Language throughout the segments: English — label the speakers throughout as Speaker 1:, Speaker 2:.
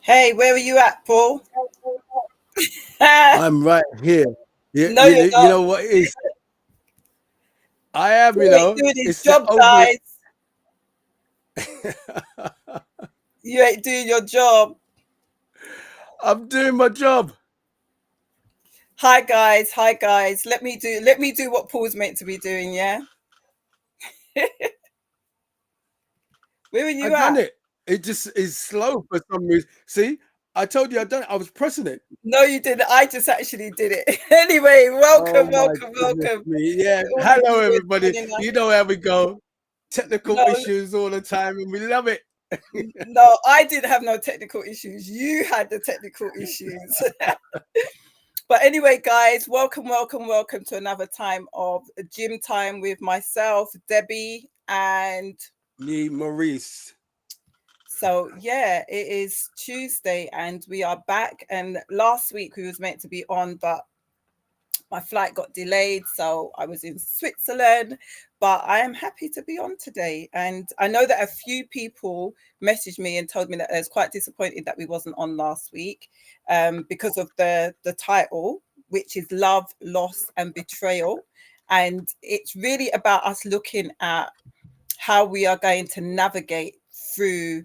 Speaker 1: Hey, where are you at, Paul? No,
Speaker 2: I'm right here. You, you,
Speaker 1: you're
Speaker 2: know- you
Speaker 1: not.
Speaker 2: know what it is? I am,
Speaker 1: You ain't doing his
Speaker 2: it's the
Speaker 1: job,
Speaker 2: over.
Speaker 1: guys. You ain't doing your job.
Speaker 2: I'm doing my job.
Speaker 1: Hi, guys. Hi, guys. Let me do what Paul's meant to be doing. Yeah. Where are
Speaker 2: I
Speaker 1: you
Speaker 2: done
Speaker 1: at?
Speaker 2: it. It just is slow for some reason. See, I told you I done it. I was pressing it.
Speaker 1: No, you didn't. I just actually did it. Anyway,
Speaker 2: Oh
Speaker 1: welcome,
Speaker 2: my
Speaker 1: welcome,
Speaker 2: goodness
Speaker 1: welcome
Speaker 2: me. Yeah.
Speaker 1: to all of
Speaker 2: Hello,
Speaker 1: you who are
Speaker 2: everybody.
Speaker 1: joining us.
Speaker 2: You know how we go. Technical
Speaker 1: No,
Speaker 2: issues all the time, and we love it.
Speaker 1: no, I didn't have no technical issues. You had the technical issues. But anyway, guys, welcome, welcome, welcome to another time of gym time with myself, Debbie, and
Speaker 2: Me, Maurice.
Speaker 1: so yeah, it is Tuesday and we are back. And last week we was meant to be on, but my flight got delayed, so I was in Switzerland. But I am happy to be on today, and I know that a few people messaged me and told me that they was quite disappointed that we wasn't on last week, because of the title, which is Love, Loss, and Betrayal, and it's really about us looking at how we are going to navigate through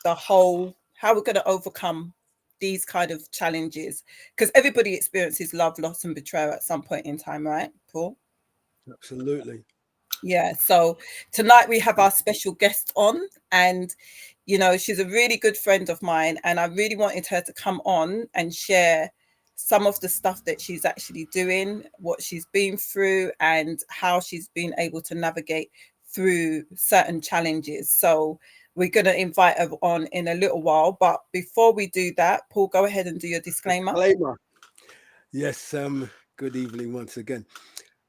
Speaker 1: the whole, how we're going to overcome these kind of challenges, because everybody experiences love, loss, and betrayal at some point in time, right, Paul?
Speaker 2: Absolutely.
Speaker 1: Yeah, so tonight we have our special guest on, and she's a really good friend of mine, and I really wanted her to come on and share some of the stuff that she's actually doing, what she's been through, and how she's been able to navigate through certain challenges. So we're going to invite her on in a little while, but before we do that, Paul, go ahead and do your disclaimer.
Speaker 2: Disclaimer. Yes. Good evening once again.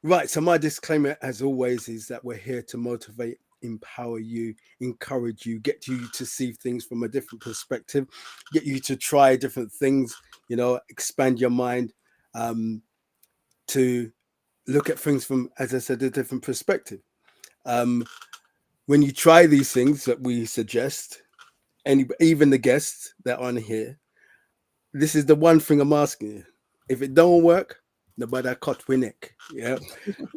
Speaker 2: Right. So my disclaimer, as always, is that we're here to motivate, empower you, encourage you, get you to see things from a different perspective, get you to try different things. Expand your mind, um, to look at things from, as I said, a different perspective. Um, when you try these things that we suggest, even the guests that are on here, this is the one thing I'm asking you. If it don't work, nobody cut we neck. Yeah.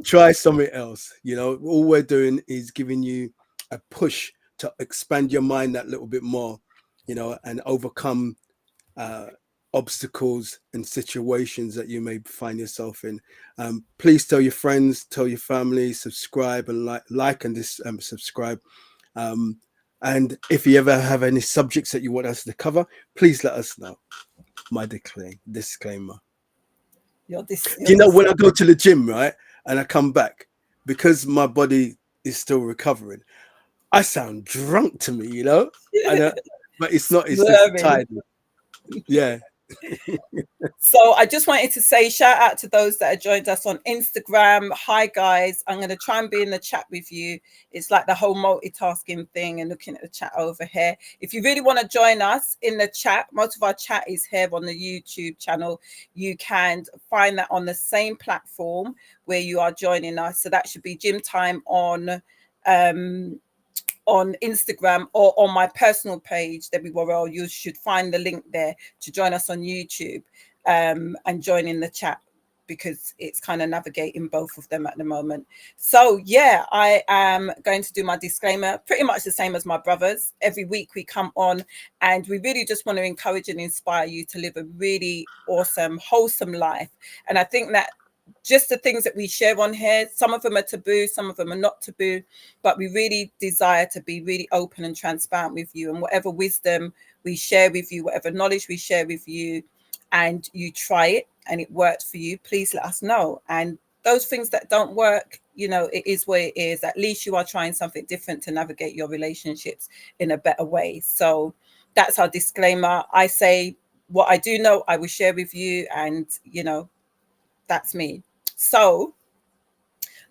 Speaker 2: Try something else. All we're doing is giving you a push to expand your mind that little bit more, and overcome uh, obstacles and situations that you may find yourself in. Please tell your friends, tell your family, subscribe and like and this subscribe. Um, and if you ever have any subjects that you want us to cover, please let us know. My disclaimer.
Speaker 1: You're this,
Speaker 2: Do
Speaker 1: you're
Speaker 2: you know
Speaker 1: this.
Speaker 2: when I go to the gym, right, and I come back, because my body is still recovering, I sound drunk to me, and but it's not. It's just
Speaker 1: Slurring.
Speaker 2: tired. Yeah.
Speaker 1: So I just wanted to say shout out to those that have joined us on Instagram. Hi guys, I'm going to try and be in the chat with you. It's like the whole multitasking thing and looking at the chat over here. If you really want to join us in the chat, most of our chat is here on the YouTube channel. You can find that on the same platform where you are joining us. So that should be Gym Time um on Instagram or on my personal page, Debbie Worrell. You should find the link there to join us on YouTube, and join in the chat, because it's kind of navigating both of them at the moment. So yeah, I am going to do my disclaimer pretty much the same as my brothers. Every week we come on and we really just want to encourage and inspire you to live a really awesome, wholesome life. And I think that just the things that we share on here, some of them are taboo, some of them are not taboo, but we really desire to be really open and transparent with you. And whatever wisdom we share with you, whatever knowledge we share with you, and you try it and it worked for you, please let us know. And those things that don't work, it is what it is. At least you are trying something different to navigate your relationships in a better way. So that's our disclaimer. I say what I do know, I will share with you, and that's me. So,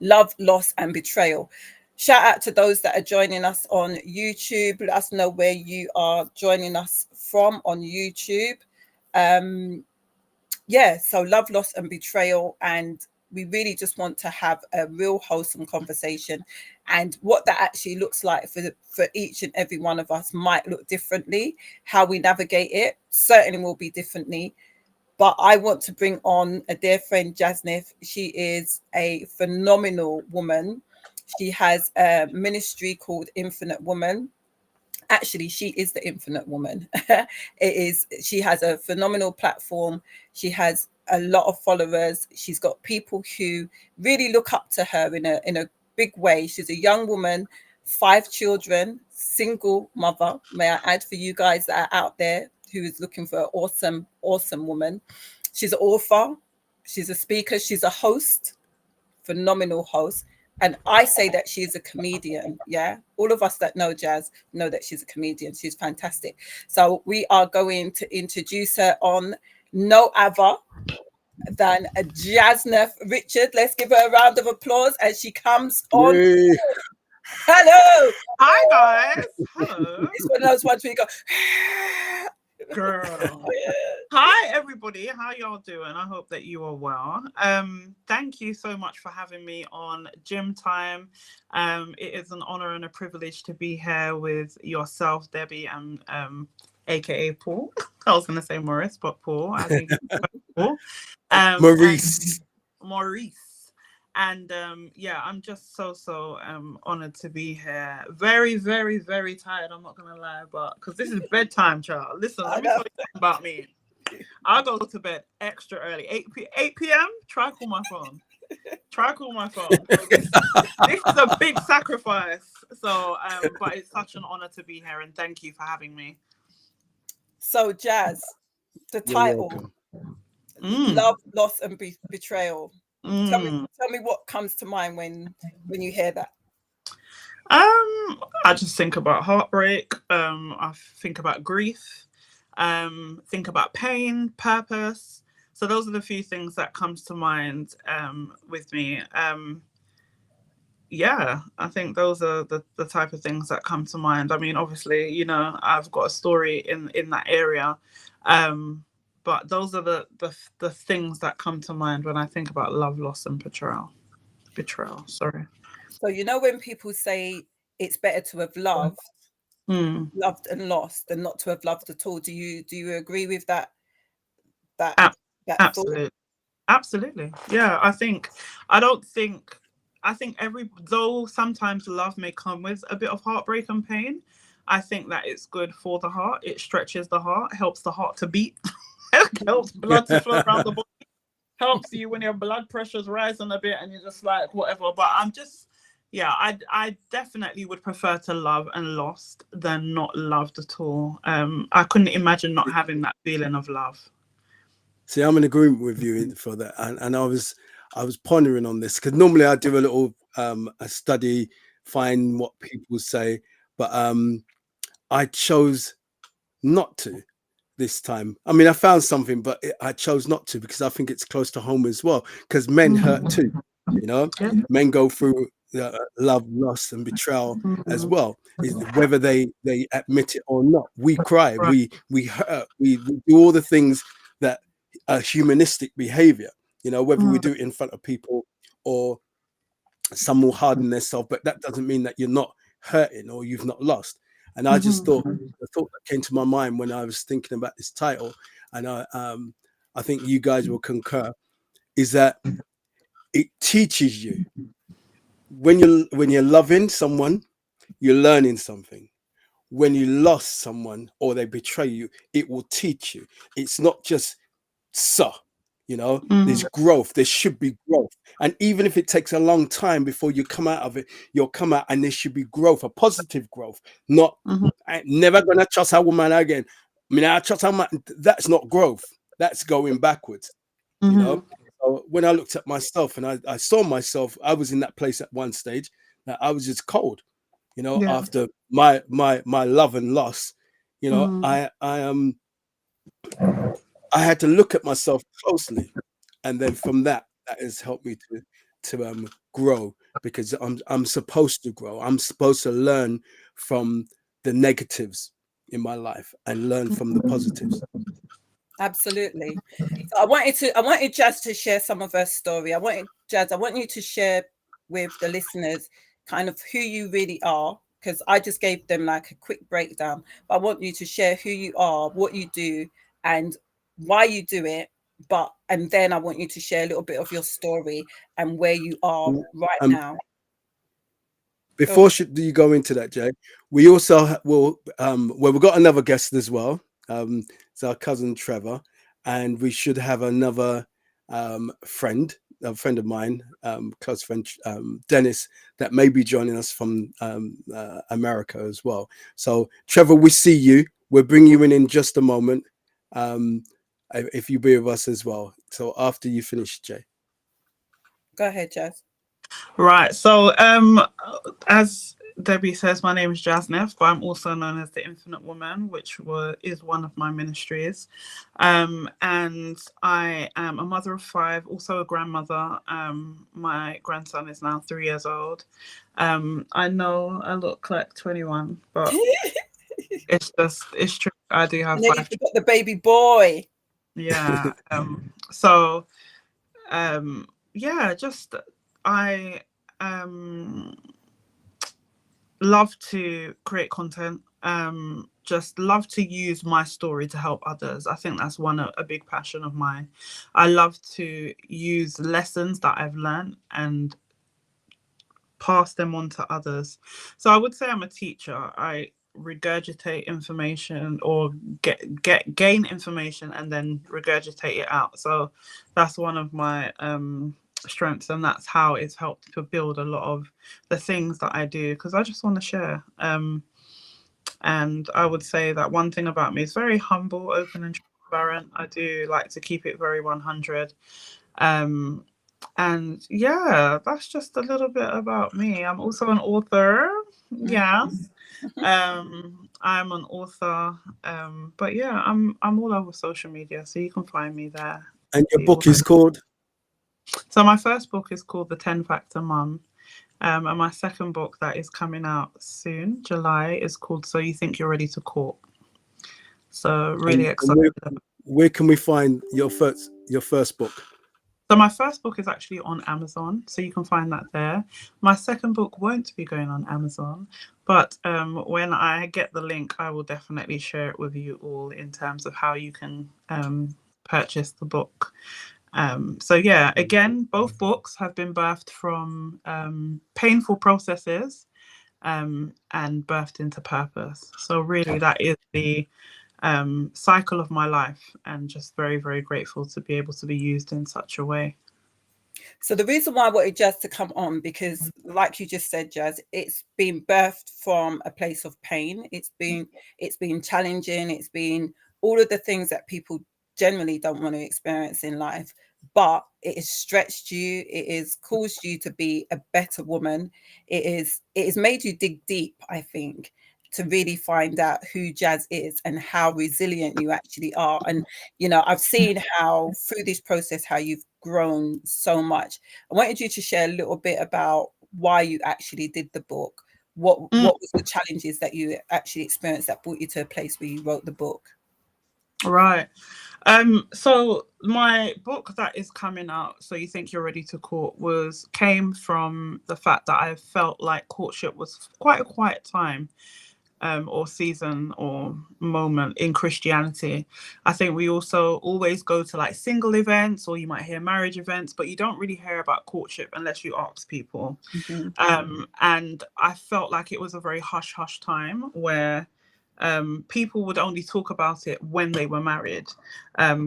Speaker 1: love, loss, and betrayal. Shout out to those that are joining us on YouTube. Let us know where you are joining us from on YouTube. Um, yeah, so love, loss, and betrayal. And we really just want to have a real wholesome conversation. and what that actually looks like for each and every one of us might look differently. How we navigate it certainly will be differently. But I want to bring on a dear friend, Jasnif. She is a phenomenal woman. She has a ministry called Infinite Woman. Actually, she is the Infinite Woman. She has a phenomenal platform. She has a lot of followers. She's got people who really look up to her in a big way. She's a young woman, 5 children, single mother, may I add, for you guys that are out there who is looking for an awesome woman. She's an author, she's a speaker, she's a host, phenomenal host. And I say that she's a comedian. Yeah. All of us that know Jazz know that she's a comedian. She's fantastic. So we are going to introduce her on no other than Jasnef Richard. Let's give her a round of applause as she comes on.
Speaker 2: Yay.
Speaker 1: Hello.
Speaker 3: Hi guys. Hello.
Speaker 1: It's one of those ones where you go,
Speaker 3: Girl. Hi everybody. How y'all doing? I hope that you are well. Thank you so much for having me on Gym Time. It is an honor and a privilege to be here with yourself, Debbie, and aka Paul. I was gonna say Maurice, but Paul. I think Paul. Maurice. And yeah, I'm just so honored to be here. Very, very, very tired. I'm not gonna lie, but because this is bedtime, child. Listen, let me tell you something about me. I go to bed extra early, 8 p.m. Try call my phone. This is a big sacrifice. So, but it's such an honor to be here, and thank you for having me.
Speaker 1: So, Jazz, the title, Love, Loss, and Betrayal. Tell me what comes to mind when you hear that.
Speaker 3: I just think about heartbreak. I think about grief. Think about pain, purpose. So those are the few things that comes to mind with me. Yeah, I think those are the type of things that come to mind. I mean, obviously, you know, I've got a story in that area. But those are the things that come to mind when I think about love, loss, and betrayal. Sorry.
Speaker 1: So you know when people say it's better to have loved and lost than not to have loved at all. Do you agree with that
Speaker 3: absolutely
Speaker 1: thought?
Speaker 3: Absolutely. Yeah, I think though sometimes love may come with a bit of heartbreak and pain, I think that it's good for the heart. It stretches the heart, helps the heart to beat. Helps blood to flow around the body, helps you when your blood pressure's rising a bit and you're just like whatever. But I definitely would prefer to love and lost than not loved at all. I couldn't imagine not having that feeling of love.
Speaker 2: See, I'm in agreement with you for that, and I was pondering on this because normally I do a little a study, find what people say, but I chose not to this time. I mean, I found something, but I chose not to because I think it's close to home as well. Because men hurt too, you know. Men go through love, loss, and betrayal as well. Whether they admit it or not, we cry, we hurt, we do all the things that are humanistic behavior. You know, whether we do it in front of people or some will harden themselves, but that doesn't mean that you're not hurting or you've not lost. And I just thought the thought that came to my mind when I was thinking about this title, and I think you guys will concur, is that it teaches you when you're loving someone, you're learning something. When you lost someone or they betray you, it will teach you. It's not just you know, there's growth. There should be growth. And even if it takes a long time before you come out of it, you'll come out and there should be growth, a positive growth. Not, I'm never going to trust a woman again. I mean, I trust a man. That's not growth. That's going backwards, you know? So when I looked at myself and I saw myself, I was in that place at one stage that I was just cold, you know, after my love and loss, you know, I had to look at myself closely, and then from that has helped me to grow, because I'm supposed to grow. I'm supposed to learn from the negatives in my life and learn from the positives.
Speaker 1: Absolutely. So I wanted Jazz to share some of her story. I want you to share with the listeners kind of who you really are, because I just gave them like a quick breakdown, but I want you to share who you are, what you do, and why you do it. And then I want you to share a little bit of your story and where you are right now.
Speaker 2: Before you go into that, Jay, we also will, well, we've got another guest as well. It's our cousin Trevor, and we should have another friend, a friend of mine, close friend, Dennis, that may be joining us from America as well. So, Trevor, we see you. We'll bring you in just a moment. If you be with us as well. So after you finish, Jay.
Speaker 1: Go ahead, Jazz.
Speaker 3: Right. So, as Debbie says, my name is Jasnef, but I'm also known as the Infinite Woman, which is one of my ministries. And I am a mother of 5, also a grandmother. My grandson is now 3 years old. I know I look like 21, but it's true. I do have 5
Speaker 1: children. The baby boy.
Speaker 3: Yeah. Yeah, just I love to create content. Just love to use my story to help others. I think that's a big passion of mine. I love to use lessons that I've learned and pass them on to others. So I would say I'm a teacher. I regurgitate information or gain information and then regurgitate it out. So that's one of my strengths, and that's how it's helped to build a lot of the things that I do, because I just want to share. And I would say that one thing about me is very humble, open and transparent. I do like to keep it very 100. And yeah, that's just a little bit about me. I'm also an author. Yeah. I'm an author. But yeah, I'm all over social media, so you can find me there.
Speaker 2: And your book is called?
Speaker 3: So my first book is called The 10 Factor Mum. And my second book that is coming out soon, July, is called So You Think You're Ready to Court. So really excited.
Speaker 2: Where can we find your first book?
Speaker 3: So my first book is actually on Amazon, so you can find that there. My second book won't be going on Amazon, but when I get the link, I will definitely share it with you all in terms of how you can purchase the book. So yeah, again, both books have been birthed from painful processes and birthed into purpose. So really, that is the cycle of my life, and just very, very grateful to be able to be used in such a way.
Speaker 1: So the reason why I wanted Jazz to come on, because like you just said, Jazz, it's been birthed from a place of pain. It's been challenging. It's been all of the things that people generally don't want to experience in life, but it has stretched you. It has caused you to be a better woman. It has made you dig deep, I think, to really find out who Jazz is and how resilient you actually are. And, you know, I've seen how through this process, how you've grown so much. I wanted you to share a little bit about why you actually did the book. What was the challenges that you actually experienced that brought you to a place where you wrote the book?
Speaker 3: Right. So my book that is coming out, So You Think You're Ready to Court, came from the fact that I felt like courtship was quite a quiet time or season or moment in Christianity. I think we also always go to like single events, or you might hear marriage events, but you don't really hear about courtship unless you ask people. And I felt like it was a very hush-hush time where people would only talk about it when they were married,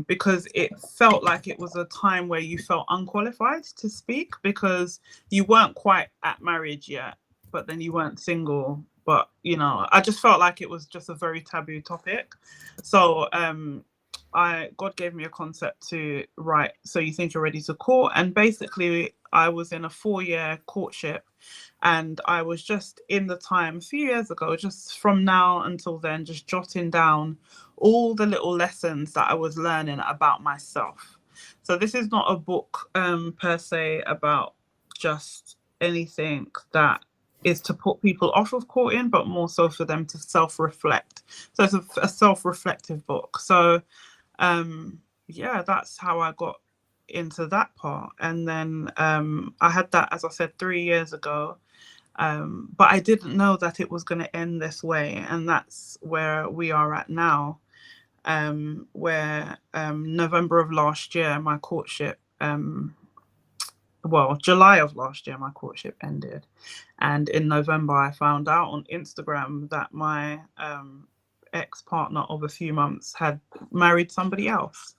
Speaker 3: because it felt like it was a time where you felt unqualified to speak because you weren't quite at marriage yet, but then you weren't single. But, you know, I just felt like it was just a very taboo topic. So God gave me a concept to write So You Think You're Ready to Court. And basically, I was in a 4-year courtship, and I was just in the time a few years ago, just from now until then, just jotting down all the little lessons that I was learning about myself. So this is not a book per se about just anything that is to put people off of courting, but more so for them to self-reflect. So it's a self-reflective book. So yeah, that's how I got into that part. And then I had that, as I said, 3 years ago. But I didn't know that it was going to end this way, and that's where we are at now. Where November of last year, my courtship, July of last year, my courtship ended. And in November, I found out on Instagram that my ex-partner of a few months had married somebody else.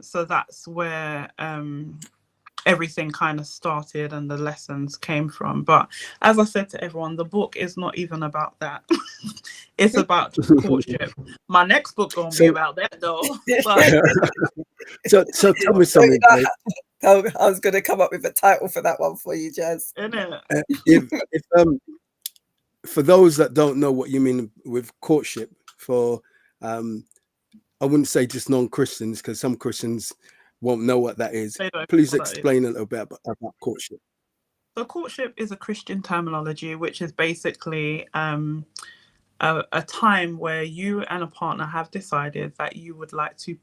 Speaker 3: So that's where everything kind of started and the lessons came from. But as I said to everyone, the book is not even about that. It's about just courtship. My next book gonna be about that though. But
Speaker 2: so tell me something.
Speaker 1: I was going to come up with a title for that one for you, Jazz.
Speaker 2: If for those that don't know what you mean with courtship, for I wouldn't say just non-Christians, because some Christians won't know what that is. Please explain a little bit about courtship.
Speaker 3: So courtship is a Christian terminology, which is basically a time where you and a partner have decided that you would like to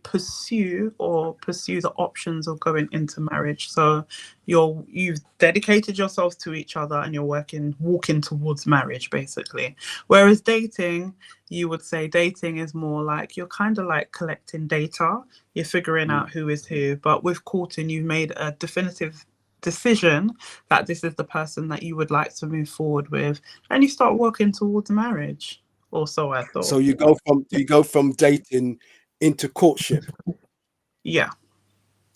Speaker 3: pursue the options of going into marriage. So you've dedicated yourselves to each other and you're walking towards marriage, basically. Whereas dating, you would say dating is more like you're kind of like collecting data, you're figuring out who is who. But with courting, you've made a definitive decision that this is the person that you would like to move forward with, and you start working towards marriage. Or so I thought.
Speaker 2: So you go from dating into courtship.
Speaker 3: Yeah.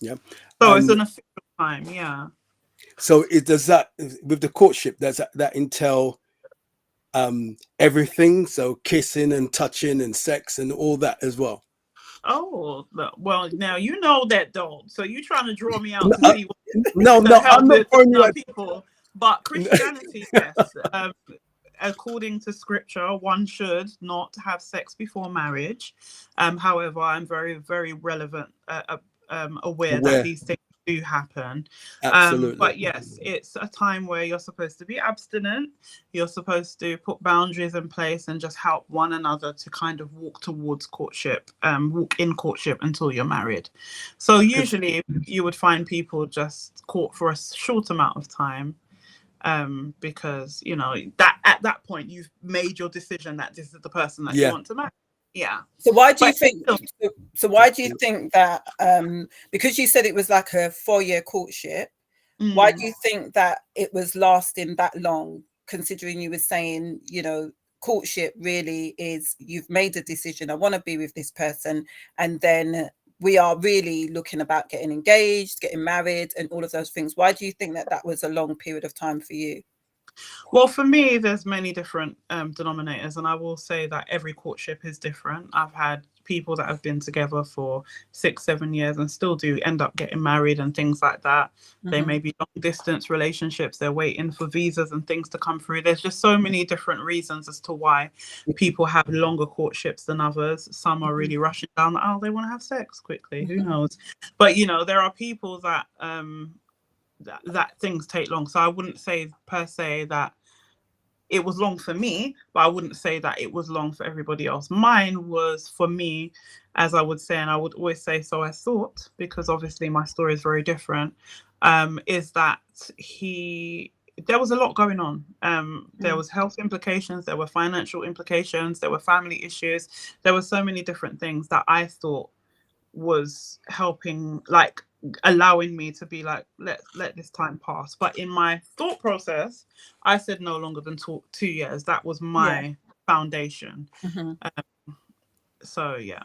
Speaker 2: So
Speaker 3: it's an official time. Yeah.
Speaker 2: So does that, with the courtship, does that entail everything? So kissing and touching and sex and all that as well?
Speaker 3: Oh, well, now you know that though. So you're trying to draw me out to see what
Speaker 2: no, I'm not throwing you at
Speaker 3: people. But Christianity, yes. According to scripture, one should not have sex before marriage. However, I'm very, very relevant, aware that these things do happen.
Speaker 2: Absolutely.
Speaker 3: But yes, it's a time where you're supposed to be abstinent. You're supposed to put boundaries in place and just help one another to kind of walk towards courtship, walk in courtship until you're married. So usually you would find people just court for a short amount of time. Because that at that point you've made your decision that this is the person that you want to marry. Yeah.
Speaker 1: So why do you think? So why do you think that? Because you said it was like a 4-year courtship. Why do you think that it was lasting that long? Considering you were saying, courtship really is you've made a decision. I want to be with this person, and then we are really looking about getting engaged, getting married, and all of those things. Why do you think that was a long period of time for you?
Speaker 3: Well, for me, there's many different denominators, and I will say that every courtship is different. I've had people that have been together for 6-7 years and still do end up getting married and things like that. They may be long distance relationships. They're waiting for visas and things to come through. There's just so many different reasons as to why people have longer courtships than others. Some are really rushing down. They want to have sex quickly. Who knows? But there are people that that things take long. So I wouldn't say per se that it was long for me, but I wouldn't say that it was long for everybody else. Mine was, for me, as I would say, and I would always say, so I thought, because obviously my story is very different, is that there was a lot going on. There was health implications, there were financial implications, there were family issues. There were so many different things that I thought was helping, like allowing me to be like, let this time pass. But in my thought process, I said no longer than 2 years. That was my foundation. So
Speaker 1: yeah,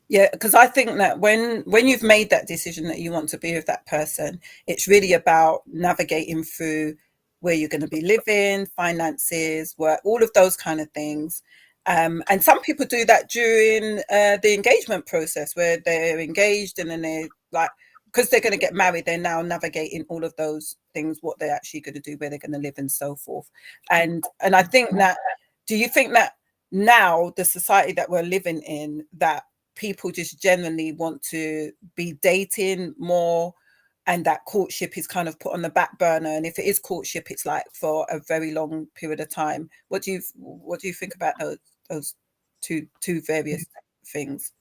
Speaker 1: because I think that when you've made that decision that you want to be with that person, it's really about navigating through where you're going to be living, finances, work, all of those kind of things. And some people do that during the engagement process, where they're engaged and then they're like, because they're going to get married, they're now navigating all of those things, what they're actually going to do, where they're going to live and so forth. And I think that, do you think that now the society that we're living in, that people just generally want to be dating more, and that courtship is kind of put on the back burner? And if it is courtship, it's like for a very long period of time. What do you think about those two various things?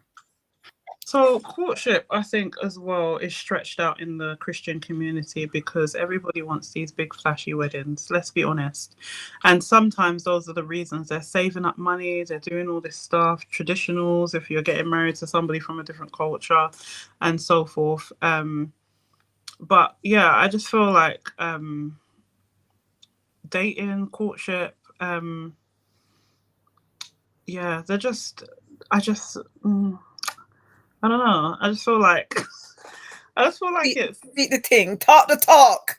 Speaker 3: So courtship, I think, as well, is stretched out in the Christian community because everybody wants these big flashy weddings, let's be honest. And sometimes those are the reasons. They're saving up money, they're doing all this stuff, traditionals, if you're getting married to somebody from a different culture and so forth. But yeah, I just feel like dating, courtship, yeah, they're just, I just, I don't know. I just feel like it's
Speaker 1: Beat the thing, talk the talk.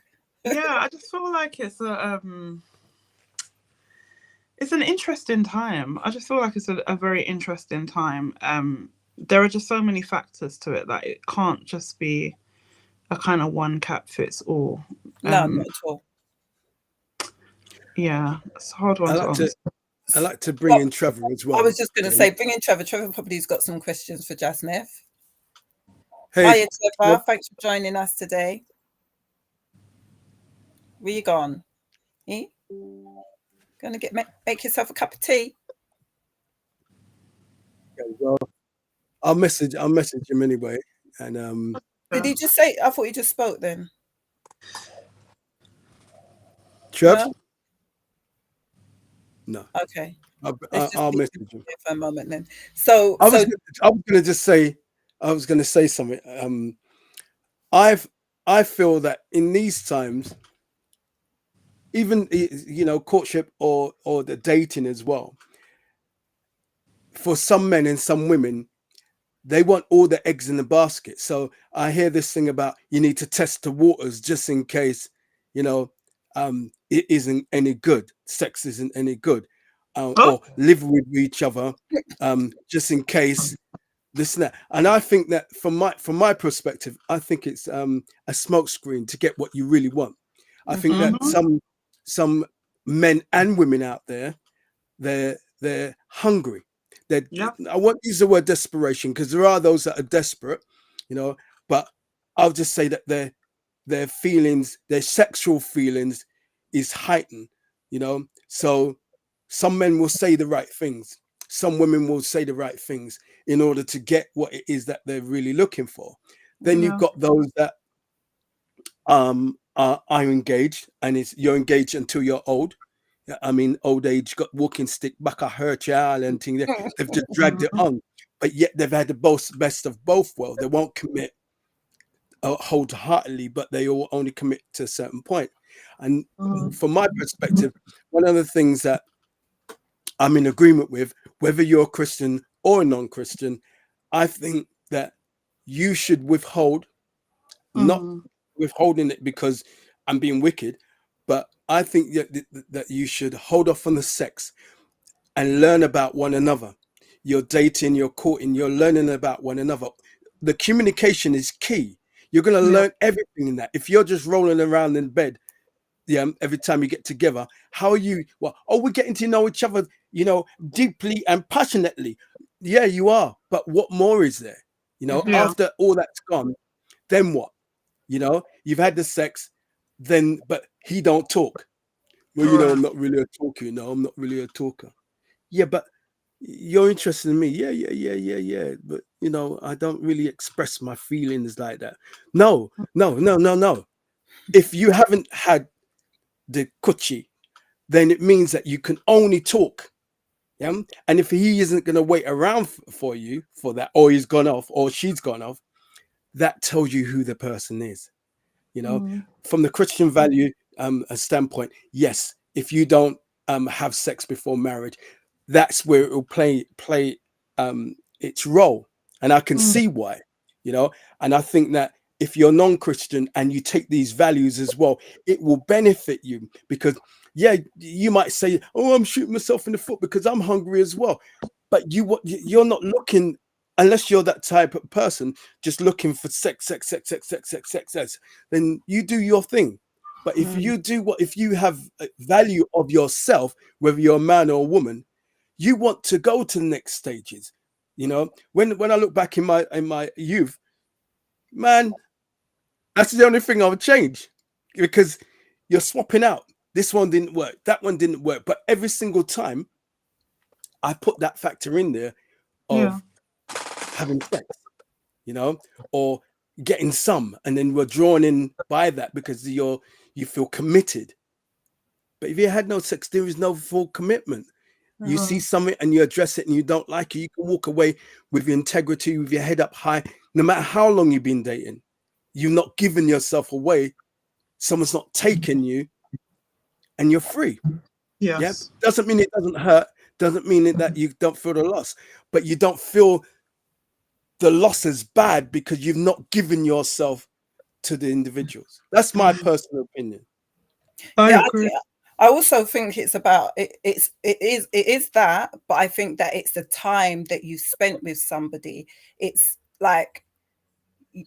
Speaker 3: yeah. I just feel like it's an interesting time. I just feel like it's a very interesting time. There are just so many factors to it that it can't just be a kind of one cap fits all.
Speaker 1: No, not at all.
Speaker 3: Yeah, it's a hard one to answer.
Speaker 2: I like to bring in Trevor as well.
Speaker 1: I was just going to say, bring in Trevor. Trevor probably's got some questions for Jasneth.
Speaker 2: Hey,
Speaker 1: Hiya, Trevor. Thanks for joining us today. Where you gone? Eh? Gonna make yourself a cup of tea.
Speaker 2: Well, I'll message him anyway. And
Speaker 1: did he just say? I thought he just spoke then.
Speaker 2: Trev? No.
Speaker 1: Okay.
Speaker 2: I'll message him
Speaker 1: for a moment then. So
Speaker 2: I was going to say something. I feel that in these times, even courtship or the dating as well, for some men and some women, they want all the eggs in the basket. So I hear this thing about you need to test the waters just in case, it isn't any good. Sex isn't any good. Or live with each other just in case this and that. And I think that from my perspective, I think it's a smokescreen to get what you really want. I think that some men and women out there, they're hungry. I won't use the word desperation because there are those that are desperate, but I'll just say that their feelings, their sexual feelings is heightened, so some men will say the right things, some women will say the right things in order to get what it is that they're really looking for. Then you've got those that are engaged, and you're engaged until you're old. I mean, old age got walking stick, back a hurt child and thing. They've just dragged it on, but yet they've had the best of both worlds. They won't commit wholeheartedly, but they all only commit to a certain point. And from my perspective, one of the things that I'm in agreement with, whether you're a Christian or a non-Christian, I think that you should withhold, not withholding it because I'm being wicked, but I think that you should hold off on the sex and learn about one another. You're dating, you're courting, you're learning about one another. The communication is key. You're going to learn everything in that. If you're just rolling around in bed, every time you get together, how are you? We're getting to know each other, deeply and passionately. Yeah, you are. But what more is there? After all that's gone, then what? You've had the sex, but he don't talk. Well, I'm not really a talker. I'm not really a talker. Yeah, but you're interested in me. Yeah. But I don't really express my feelings like that. No. If you haven't had the coochie, then it means that you can only talk. Yeah. And if he isn't going to wait around for you for that, or he's gone off, or she's gone off, that tells you who the person is. From the Christian value standpoint, yes, if you don't have sex before marriage, that's where it will play its role. And I can see why, and I think that if you're non-Christian and you take these values as well, it will benefit you because, you might say, I'm shooting myself in the foot because I'm hungry as well. But you're not looking, unless you're that type of person, just looking for sex, then you do your thing. But if if you have a value of yourself, whether you're a man or a woman, you want to go to the next stages. When I look back in my youth, man, that's the only thing I would change, because you're swapping out. This one didn't work, that one didn't work, but every single time I put that factor in there of having sex. you know, or getting some, and then we're drawn in by that because you feel committed. But if you had no sex, there is no full commitment. You see something and you address it and you don't like it, you can walk away with your integrity, with your head up high, no matter how long you've been dating. You've not given yourself away. Someone's not taken you, and you're free.
Speaker 3: Yes.
Speaker 2: Yeah. Doesn't mean it doesn't hurt. Doesn't mean that you don't feel the loss, but you don't feel the loss as bad because you've not given yourself to the individuals. That's my personal opinion.
Speaker 3: I
Speaker 1: Yeah,
Speaker 3: agree.
Speaker 1: I also think it's about it is that, but I think that it's the time that you spent with somebody. It's like,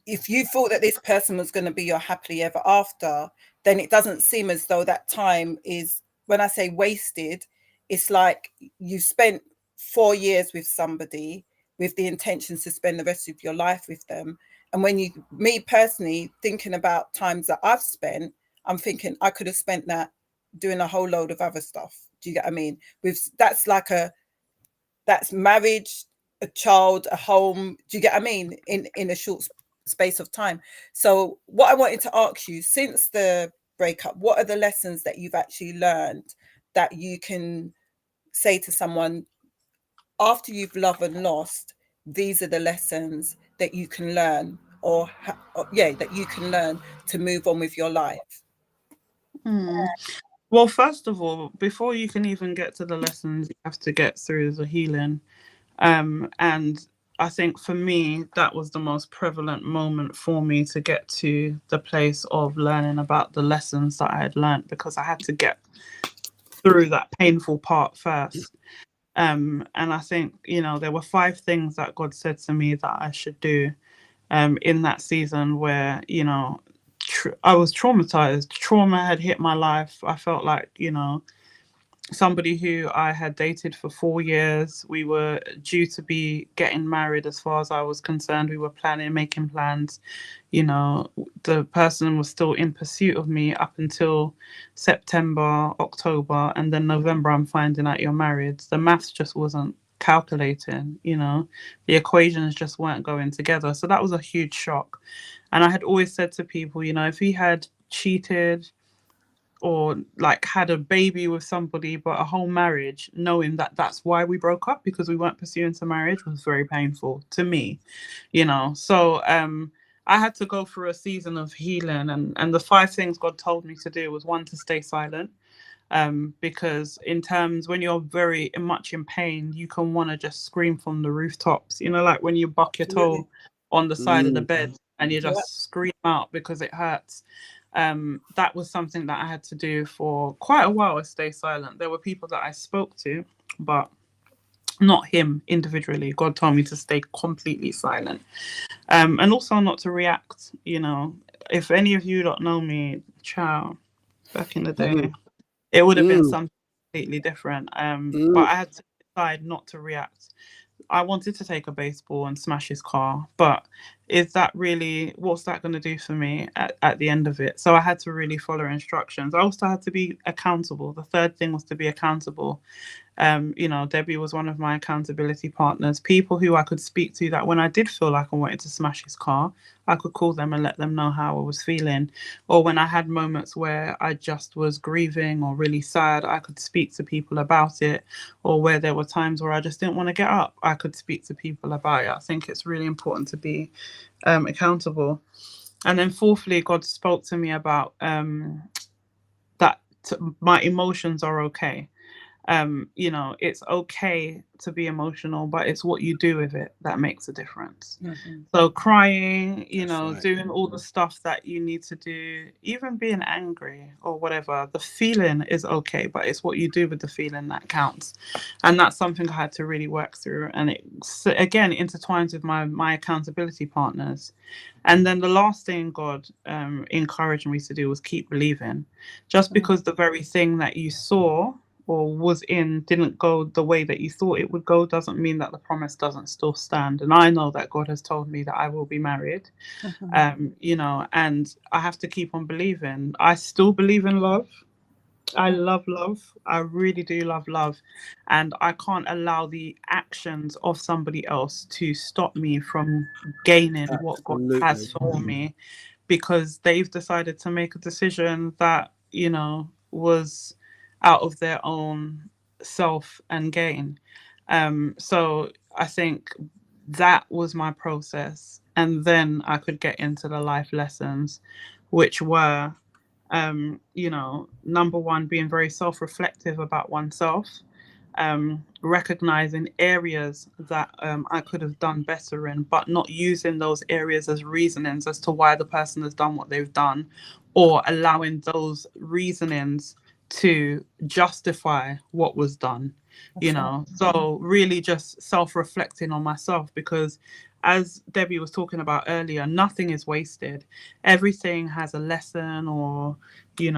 Speaker 1: if you thought that this person was going to be your happily ever after, then it doesn't seem as though that time is, when I say wasted, it's like you spent 4 years with somebody with the intentions to spend the rest of your life with them. And when me personally, thinking about times that I've spent, I'm thinking I could have spent that doing a whole load of other stuff. Do you get what I mean? That's marriage, a child, a home. Do you get what I mean? In a short space of time. So what I wanted to ask you, since the breakup, what are the lessons that you've actually learned that you can say to someone after you've loved and lost? These are the lessons that you can learn, that you can learn to move on with your life.
Speaker 3: Well, first of all, before you can even get to the lessons, you have to get through the healing. And I think for me, that was the most prevalent moment for me to get to the place of learning about the lessons that I had learned, because I had to get through that painful part first. And I think, there were 5 things that God said to me that I should do in that season where, I was traumatized. Trauma had hit my life. I felt like, somebody who I had dated for 4 years. We were due to be getting married as far as I was concerned. We were making plans. The person was still in pursuit of me up until September, October, and then November I'm finding out you're married. The maths just wasn't calculating, the equations just weren't going together. So that was a huge shock. And I had always said to people, if he had cheated or like had a baby with somebody, but a whole marriage, knowing that that's why we broke up, because we weren't pursuing to marriage, was very painful to me, So I had to go through a season of healing, and the 5 things God told me to do was, 1, to stay silent. Because in terms, when you're very much in pain, you can want to just scream from the rooftops, like when you buck your toe on the side of the bed and you just scream out because it hurts. That was something that I had to do for quite a while, stay silent. There were people that I spoke to, but not him individually. God told me to stay completely silent. And also not to react. If any of you don't know me, back in the day, it would have been something completely different. But I had to decide not to react. I wanted to take a baseball and smash his car, but what's that going to do for me at the end of it? So I had to really follow instructions. I also had to be accountable. The 3rd thing was to be accountable. Debbie was one of my accountability partners, people who I could speak to, that when I did feel like I wanted to smash his car, I could call them and let them know how I was feeling. Or when I had moments where I just was grieving or really sad, I could speak to people about it. Or where there were times where I just didn't want to get up, I could speak to people about it. I think it's really important to be accountable. And then 4thly, God spoke to me about that my emotions are okay. It's okay to be emotional, but it's what you do with it that makes a difference. So crying, doing all the stuff that you need to do, even being angry or whatever, the feeling is okay, but it's what you do with the feeling that counts. And that's something I had to really work through. And it, again, intertwines with my accountability partners. And then the last thing God encouraged me to do was keep believing. Just because the very thing that you saw or was in didn't go the way that you thought it would go, doesn't mean that the promise doesn't still stand. And I know that God has told me that I will be married, and I have to keep on believing. I still believe in love. I love love. I really do love love. And I can't allow the actions of somebody else to stop me from gaining what God has
Speaker 2: Absolutely.
Speaker 3: for me, because they've decided to make a decision that, was out of their own self and gain. So I think that was my process. And then I could get into the life lessons, which were number one, being very self-reflective about oneself, recognizing areas that I could have done better in, but not using those areas as reasonings as to why the person has done what they've done, or allowing those reasonings to justify what was done. So really just self-reflecting on myself, because as Debbie was talking about earlier, nothing is wasted. Everything has a lesson, or you're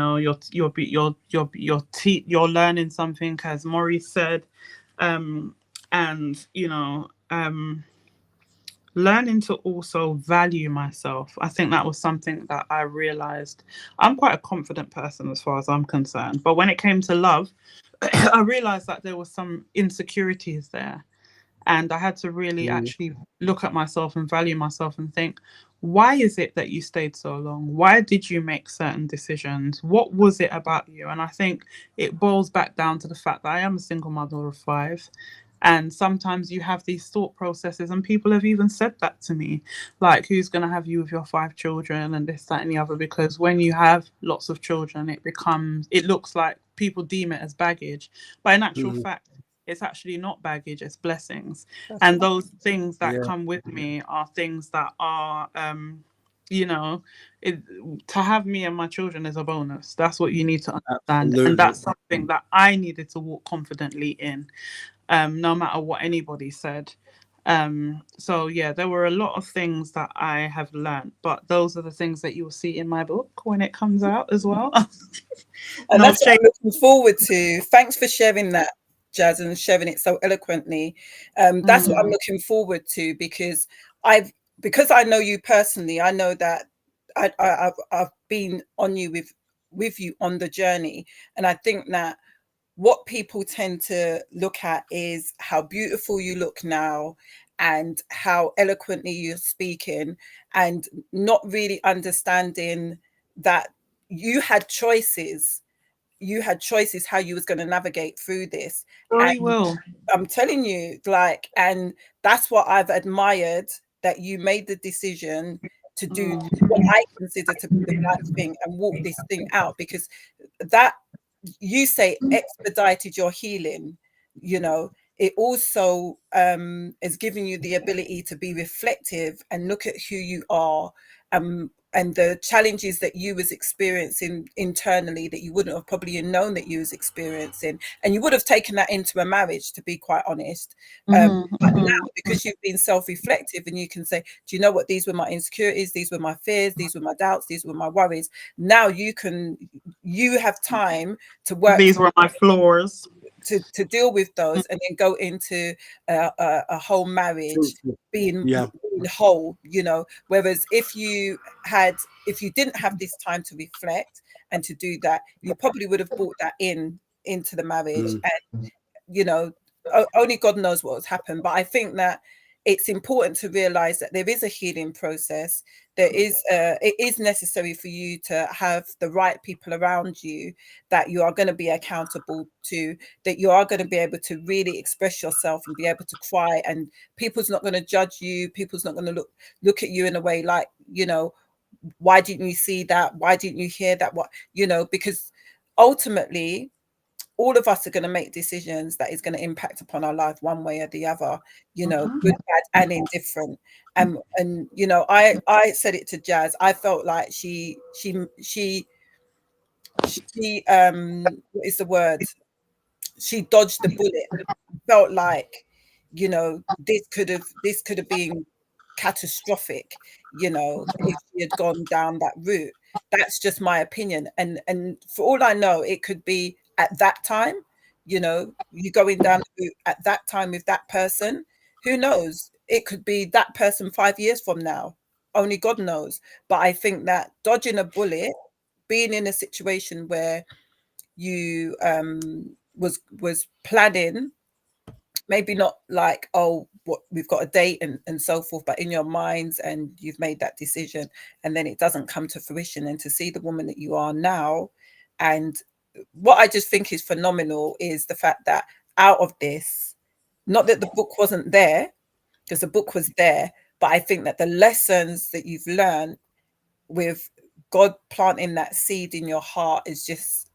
Speaker 3: learning something, as Maurice said, and learning to also value myself. I think that was something that I realized. I'm quite a confident person as far as I'm concerned, but when it came to love, I realized that there was some insecurities there. And I had to really actually look at myself and value myself and think, why is it that you stayed so long? Why did you make certain decisions? What was it about you? And I think it boils back down to the fact that I am a single mother of 5. And sometimes you have these thought processes, and people have even said that to me, like, who's going to have you with your 5 children and this, that, and the other? Because when you have lots of children, it looks like people deem it as baggage. But in actual fact, it's actually not baggage, it's blessings. And those things that come with me are things that are you know it, to have me and my children is a bonus. That's what you need to understand. And
Speaker 2: Absolutely.
Speaker 3: that's something that I needed to walk confidently in, no matter what anybody said. So yeah, there were a lot of things that I have learned, but those are the things that you'll see in my book when it comes out as well.
Speaker 1: And
Speaker 3: No
Speaker 1: that's what
Speaker 3: shame.
Speaker 1: I'm looking forward to. Thanks for sharing that, Jazz, and sharing it so eloquently. That's what I'm looking forward to, because I know you personally. I know that I've been on you with you on the journey, and I think that what people tend to look at is how beautiful you look now and how eloquently you're speaking, and not really understanding that you had choices. You had choices how you was going to navigate through this.
Speaker 3: Surely
Speaker 1: And
Speaker 3: will.
Speaker 1: I'm telling you, like, and that's what I've admired, that you made the decision to do what I consider to be the right thing and walk this thing out, because that, you say, expedited your healing. It also is giving you the ability to be reflective and look at who you are, and the challenges that you was experiencing internally that you wouldn't have probably known that you was experiencing, and you would have taken that into a marriage, to be quite honest. But now, because you've been self-reflective, and you can say, do you know what, these were my insecurities, these were my fears, these were my doubts, these were my worries. Now you have time to work
Speaker 3: These were my floors.
Speaker 1: to deal with those, and then go into a whole marriage being whole. Whereas if you didn't have this time to reflect and to do that, you probably would have brought that into the marriage, and only God knows what has happened. But I think that it's important to realize that there is a healing process. It is necessary for you to have the right people around you that you are going to be accountable to, that you are going to be able to really express yourself and be able to cry, and people's not going to judge you. People's not going to look at you in a way like, why didn't you see that? Why didn't you hear that? Because ultimately all of us are going to make decisions that is going to impact upon our life one way or the other, good, bad, and indifferent. And I said it to Jazz. I felt like she what is the word? She dodged the bullet. Felt like, this could have been catastrophic, if she had gone down that route. That's just my opinion. And for all I know, it could be at that time, you going down the route at that time with that person. Who knows? It could be that person 5 years from now. Only God knows. But I think that dodging a bullet, being in a situation where you was planning, maybe not like, oh, what, we've got a date and so forth, but in your minds, and you've made that decision, and then it doesn't come to fruition. And to see the woman that you are now, and what I just think is phenomenal is the fact that out of this, not that the book wasn't there, because the book was there, but I think that the lessons that you've learned with God planting that seed in your heart is just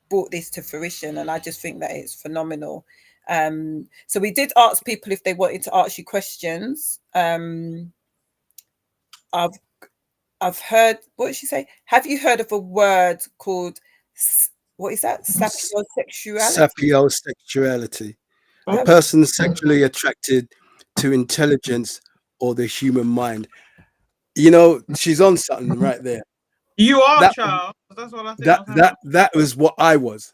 Speaker 1: brought this to fruition. And I just think that it's phenomenal. So we did ask people if they wanted to ask you questions. I've heard, what did she say? Have you heard of a word called, what is that? Sapiosexuality?
Speaker 2: Sapiosexuality. A person sexually attracted to intelligence or the human mind. You know, she's on something right there.
Speaker 3: You are,
Speaker 2: That
Speaker 3: child. That's what I think.
Speaker 2: that was what I was.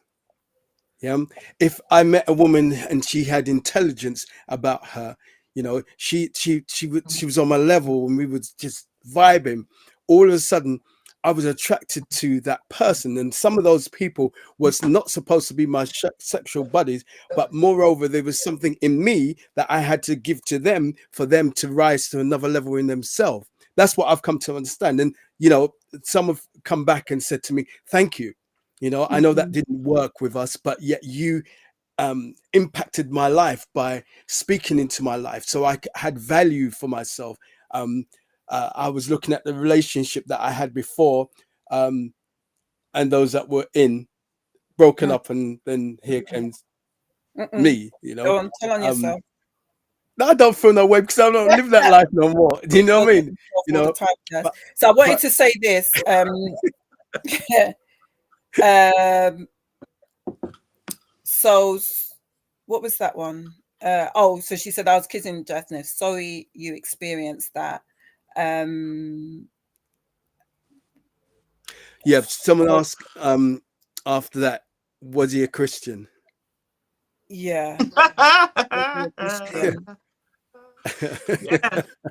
Speaker 2: Yeah. If I met a woman and she had intelligence about her, you know, she was on my level and we were just vibing. All of a sudden, I was attracted to that person, and some of those people was not supposed to be my sexual buddies, but moreover, there was something in me that I had to give to them for them to rise to another level in themselves. That's what I've come to understand. And you know, some have come back and said to me, "Thank you." You know, I know that didn't work with us, but yet you impacted my life by speaking into my life, so I had value for myself. I was looking at the relationship that I had before, and those that were broken up, and then here came me. You know,
Speaker 1: Go on, tell on yourself.
Speaker 2: No, I don't feel no way because I don't live that life no more. Do you know what I mean? You know.
Speaker 1: So I wanted to say this. So what was that one? So she said, I was kissing Jasness. Sorry you experienced that.
Speaker 2: Yeah, someone asked after that, was he a Christian?
Speaker 1: Yeah.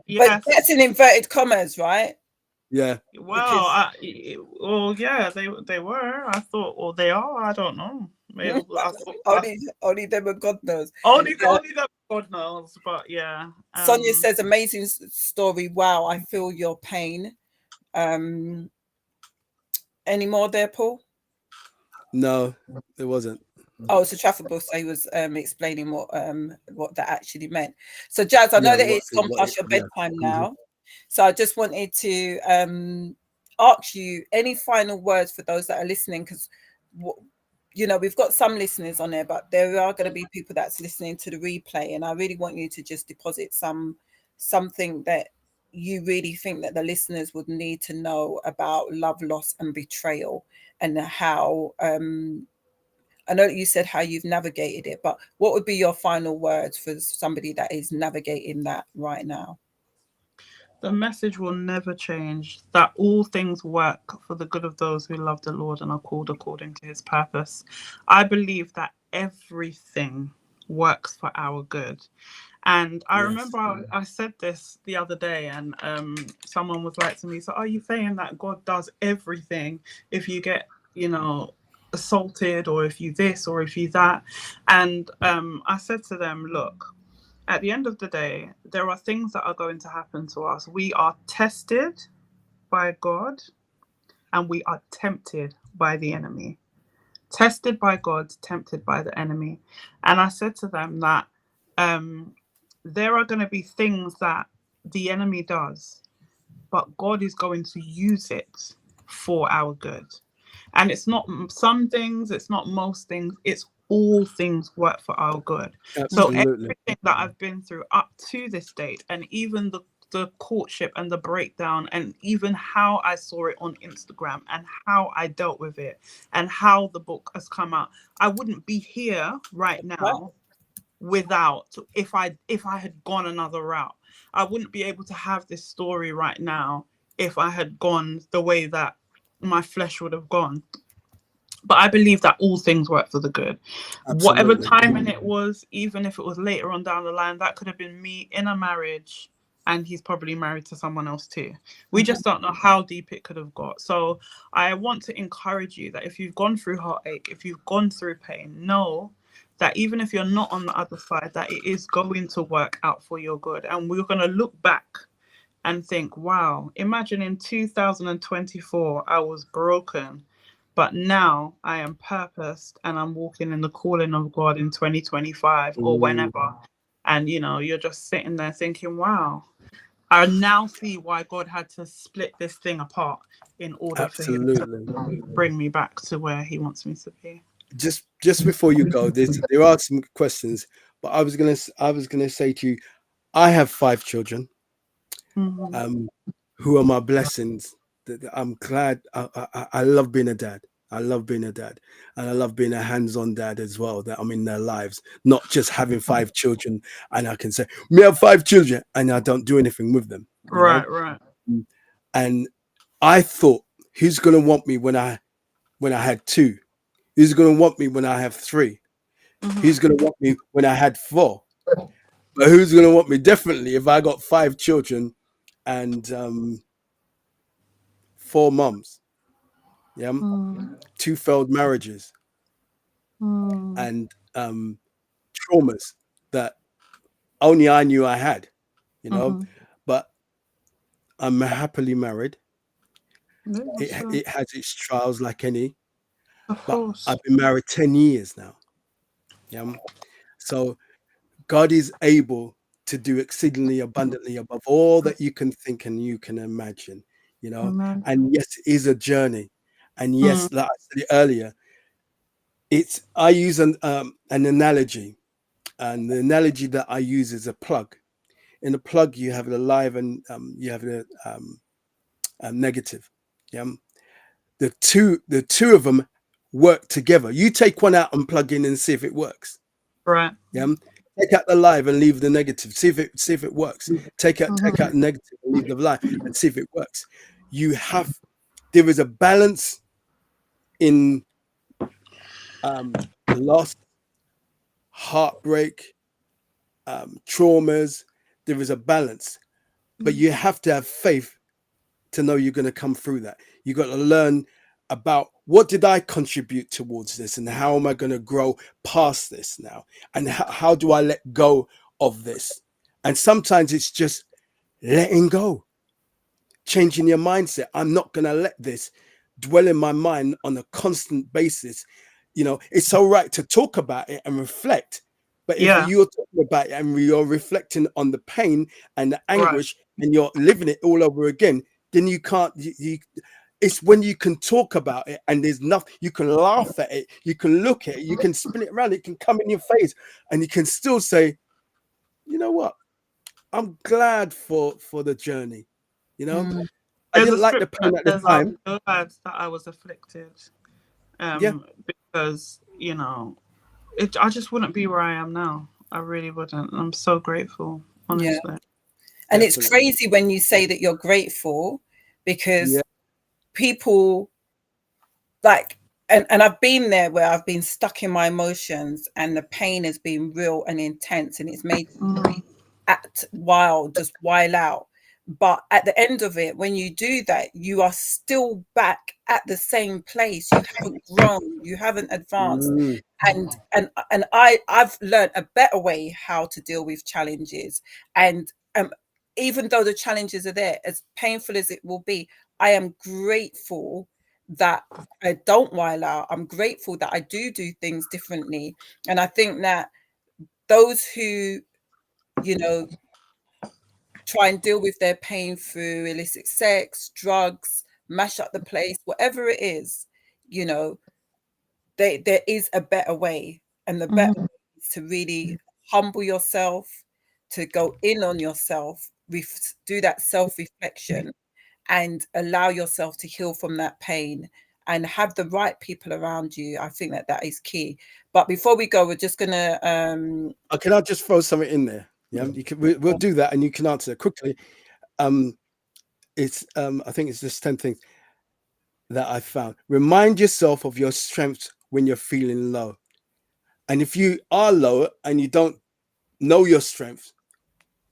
Speaker 3: Yeah.
Speaker 1: But that's in inverted commas, right?
Speaker 2: Yeah.
Speaker 3: Well, yeah, they were. I thought, or they are. I don't know. Maybe
Speaker 1: only them and God knows.
Speaker 3: Only them God knows. But yeah.
Speaker 1: Sonia says, amazing story. Wow, I feel your pain. Any more there, Paul?
Speaker 2: No, there wasn't.
Speaker 1: Oh, it's a traffic bus. So he was explaining what that actually meant. So Jazz, I know that it's gone past your bedtime now. So I just wanted to ask you any final words for those that are listening, because you know, we've got some listeners on there, but there are going to be people that's listening to the replay, and I really want you to just deposit something that you really think that the listeners would need to know about love, loss, and betrayal, and how I know that you said how you've navigated it, but what would be your final words for somebody that is navigating that right now?
Speaker 3: The message will never change, that all things work for the good of those who love the Lord and are called according to his purpose. I believe that everything works for our good. And I remember I said this the other day, and someone was like to me, so are you saying that God does everything if you get, you know, assaulted, or if you this, or if you that? And I said to them, look, at the end of the day, there are things that are going to happen to us. We are tested by God, and we are tempted by the enemy. Tested by God, tempted by the enemy. And I said to them that there are going to be things that the enemy does, but God is going to use it for our good. And it's not some things, it's not most things, it's all things work for our good.
Speaker 2: Absolutely.
Speaker 3: So everything that I've been through up to this date, and even the courtship and the breakdown, and even how I saw it on Instagram, and how I dealt with it, and how the book has come out, I wouldn't be here right now without, if I had gone another route. I wouldn't be able to have this story right now if I had gone the way that my flesh would have gone. But I believe that all things work for the good. Absolutely. Whatever timing it was, even if it was later on down the line, that could have been me in a marriage and he's probably married to someone else too. We just don't know how deep it could have got. So I want to encourage you that if you've gone through heartache, if you've gone through pain, know that even if you're not on the other side, that it is going to work out for your good. And we're going to look back and think, wow, imagine in 2024, I was broken, but now I am purposed and I'm walking in the calling of God in 2025 or whenever. And, you know, you're just sitting there thinking, wow, I now see why God had to split this thing apart in order for him to bring me back to where he wants me to be.
Speaker 2: Just before you go, there are some questions, but I was gonna say to you, I have 5 children, who are my blessings. I'm glad. I love being a dad. I love being a dad, and I love being a hands-on dad as well. That I'm in their lives, not just having 5 children, and I can say, "Me have 5 children," and I don't do anything with them.
Speaker 3: Right.
Speaker 2: And I thought, who's gonna want me when I had 2? Who's gonna want me when I have 3? Who's gonna want me when I had 4? But who's gonna want me definitely if I got 5 children and 4 mums? Yeah, 2 failed marriages and traumas that only I knew I had, you know. But I'm happily married. It has its trials like any. But I've been married 10 years now. Yeah. So God is able to do exceedingly abundantly above all that you can think and you can imagine, you know. And yes, it is a journey. And yes, like I said earlier, I use an analogy, and the analogy that I use is a plug. In a plug, you have the live and you have the negative. Yeah, the two of them work together. You take one out and plug in and see if it works.
Speaker 3: Right.
Speaker 2: Yeah. Take out the live and leave the negative. See if it works. Take out the negative and leave the live and see if it works. There is a balance in loss, heartbreak, traumas. There is a balance, but you have to have faith to know you're going to come through that. You got to learn about what did I contribute towards this, and how am I going to grow past this now, and how do I let go of this? And sometimes it's just letting go, changing your mindset. I'm not going to let this dwell in my mind on a constant basis. You know, it's all right to talk about it and reflect, but if you're talking about it and you're reflecting on the pain and the anguish and you're living it all over again, then you can't. It's when you can talk about it and there's nothing, you can laugh at it, you can look at it, you can spin it around, it can come in your face, and you can still say, you know what? I'm glad for the journey. You know, I didn't like the pain at the time.
Speaker 3: So glad that I was afflicted. Because, you know, I just wouldn't be where I am now. I really wouldn't. I'm so grateful, honestly.
Speaker 1: Yeah. And it's crazy when you say that you're grateful, because people like, and I've been there where I've been stuck in my emotions and the pain has been real and intense, and it's made me act wild, just wild out. But at the end of it, when you do that, you are still back at the same place. You haven't grown, you haven't advanced. And I've learned a better way how to deal with challenges. And even though the challenges are there, as painful as it will be, I am grateful that I don't while out. I'm grateful that I do things differently. And I think that those who, you know, try and deal with their pain through illicit sex, drugs, mash up the place, whatever it is, you know, there is a better way. And the better way is to really humble yourself, to go in on yourself, do that self-reflection and allow yourself to heal from that pain and have the right people around you. I think that is key. But before we go, we're just gonna
Speaker 2: can I just throw something in there? Yeah, we'll do that and you can answer quickly. It's I think it's just 10 things that I found. Remind yourself of your strengths when you're feeling low. And if you are low and you don't know your strengths,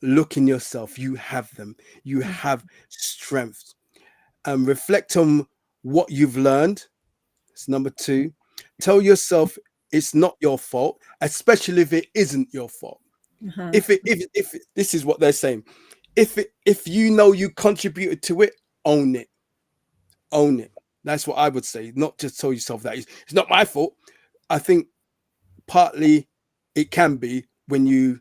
Speaker 2: look in yourself. You have them. You have strength. Reflect on what you've learned. It's number 2. Tell yourself it's not your fault, especially if it isn't your fault. If this is what they're saying, if you know you contributed to it, own it. Own it. That's what I would say. Not just tell yourself that it's not my fault. I think partly it can be when you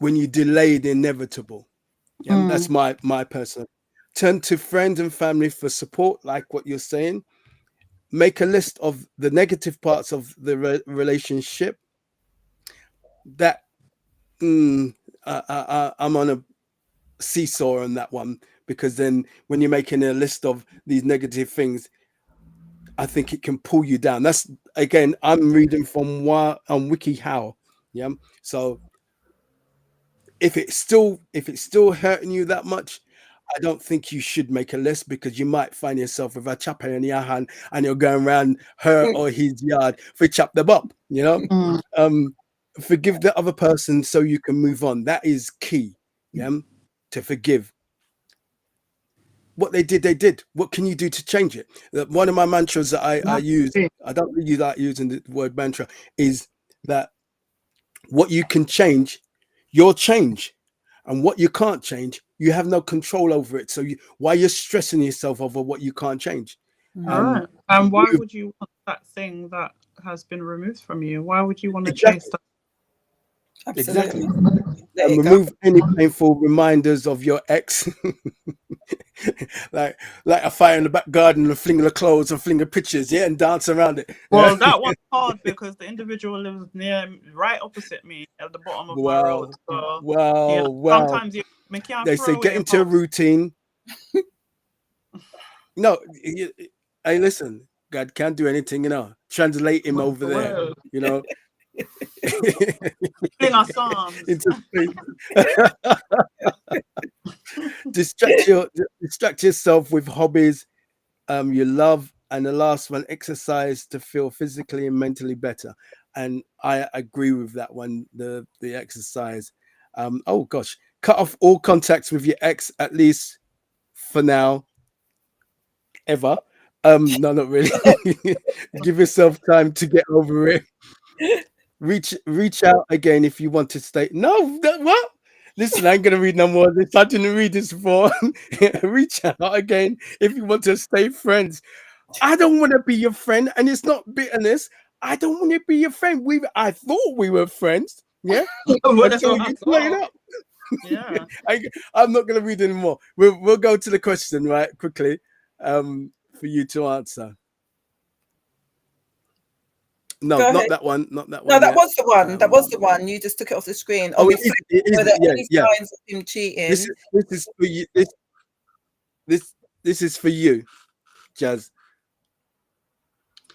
Speaker 2: delay the inevitable. Yeah, that's my personal. Turn to friends and family for support, like what you're saying. Make a list of the negative parts of the relationship. That I'm on a seesaw on that one, because then when you're making a list of these negative things, I think it can pull you down. That's, again, I'm reading from WikiHow. Yeah. So if it's still hurting you that much, I don't think you should make a list, because you might find yourself with a chopper in your hand and you're going around her or his yard for chop them up, you know. Forgive the other person so you can move on. That is key. Yeah. To forgive. What they did, they did. What can you do to change it? One of my mantras that I use, I don't really like using the word mantra, is that what you can change, you'll change. And what you can't change, you have no control over it. So why you're stressing yourself over what you can't change?
Speaker 3: Right. And why would you want that thing that has been removed from you? Why would you want to chase that?
Speaker 2: Absolutely. And remove any painful reminders of your ex. like a fire in the back garden, and fling the clothes and fling the pictures, yeah, and dance around it.
Speaker 3: Well, that one's hard because the individual lives right opposite me at the bottom of my road. So sometimes you can't.
Speaker 2: They say get into a routine. No, hey, listen, God can't do anything, you know. Translate him over there, you know.
Speaker 3: Sing our songs.
Speaker 2: Distract yourself with hobbies you love. And the last one, exercise to feel physically and mentally better. And I agree with that one, the exercise. Oh gosh, cut off all contacts with your ex, at least for now. Ever. No, not really. Give yourself time to get over it. Reach out again if you want to stay. No, what? Listen, I ain't gonna read no more of this. I didn't read this before. Reach out again if you want to stay friends. I don't want to be your friend, and it's not bitterness. I don't want to be your friend. I thought we were friends. Yeah. Until you play it up.
Speaker 3: Yeah.
Speaker 2: I'm not gonna read anymore. We'll go to the question right quickly. For you to answer. No, not that one. Not that one.
Speaker 1: No, that was the one. That was the one. You just took it off the screen.
Speaker 2: Oh,
Speaker 1: were there any signs of him cheating?
Speaker 2: This is for you. This is for you, Jazz.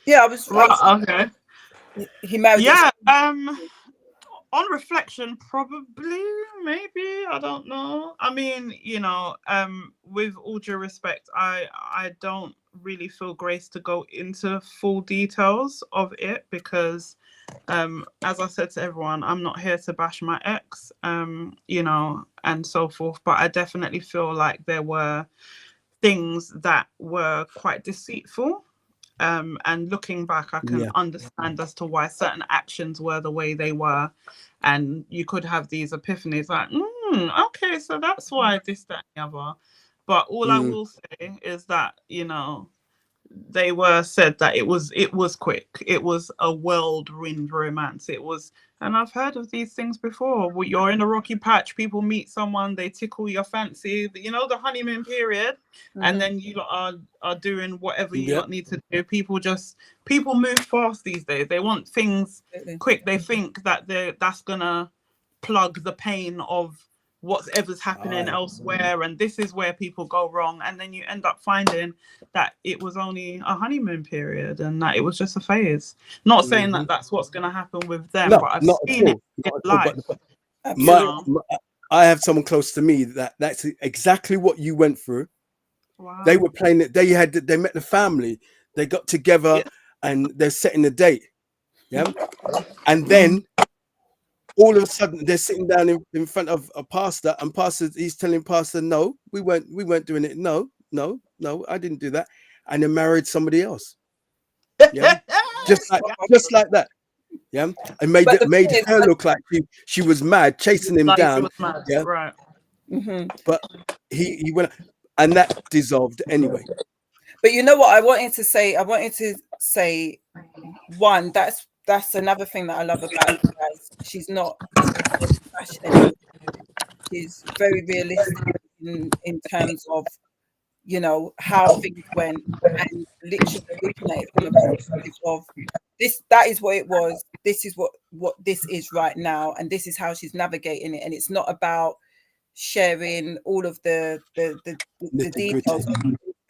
Speaker 1: Yeah, I was
Speaker 3: okay.
Speaker 1: He married.
Speaker 3: Yeah. On reflection, probably, maybe, I don't know. I mean, you know, with all due respect, I don't really feel grace to go into full details of it because, as I said to everyone, I'm not here to bash my ex, you know, and so forth. But I definitely feel like there were things that were quite deceitful. And looking back, I can understand as to why certain actions were the way they were. And you could have these epiphanies like, okay, so that's why this, that, and the other. But all I will say is that, you know, they were said that it was quick. It was a whirlwind romance. It was, and I've heard of these things before. You're in a rocky patch, people meet someone, they tickle your fancy, you know, the honeymoon period, and then you lot are doing whatever you lot need to do. People move fast these days. They want things quick. They think that that's gonna plug the pain of whatever's happening elsewhere, and this is where people go wrong, and then you end up finding that it was only a honeymoon period and that it was just a phase. Not saying that that's what's going to happen with them, but I've seen it in life.
Speaker 2: I have someone close to me that's exactly what you went through. Wow. They were playing it. They met the family, they got together and they're setting the date. Yeah. And then all of a sudden they're sitting down in front of a pastor, and pastor, he's telling pastor, no, we weren't doing it. No, I didn't do that. And they married somebody else. Yeah. just like that. Yeah. And made her look like she was mad, chasing him down. Yeah.
Speaker 3: Right.
Speaker 2: But he went, and that dissolved anyway.
Speaker 1: But you know what I wanted to say? I wanted to say, one, that's another thing that I love about you guys. She's not passionate. She's very realistic in terms of, you know, how things went, and literally looking at it from a perspective of this, that is what it was. This is what this is right now, and this is how she's navigating it. And it's not about sharing all of the details.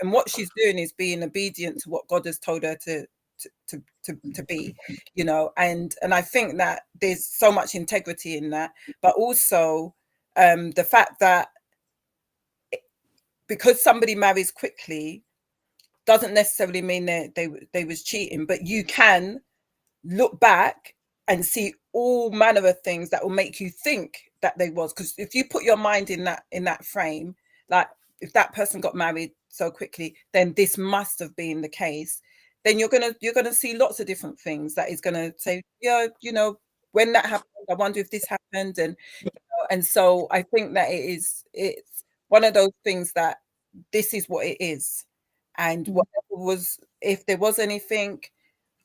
Speaker 1: And what she's doing is being obedient to what God has told her to be, you know. And I think that there's so much integrity in that, but also the fact that because somebody marries quickly doesn't necessarily mean that they was cheating, but you can look back and see all manner of things that will make you think that they was. Because if you put your mind in that frame, like if that person got married so quickly, then this must have been the case. Then you're gonna see lots of different things that is gonna say, yeah, you know, when that happened, I wonder if this happened. And so I think that it's one of those things that this is what it is. And whatever was, if there was anything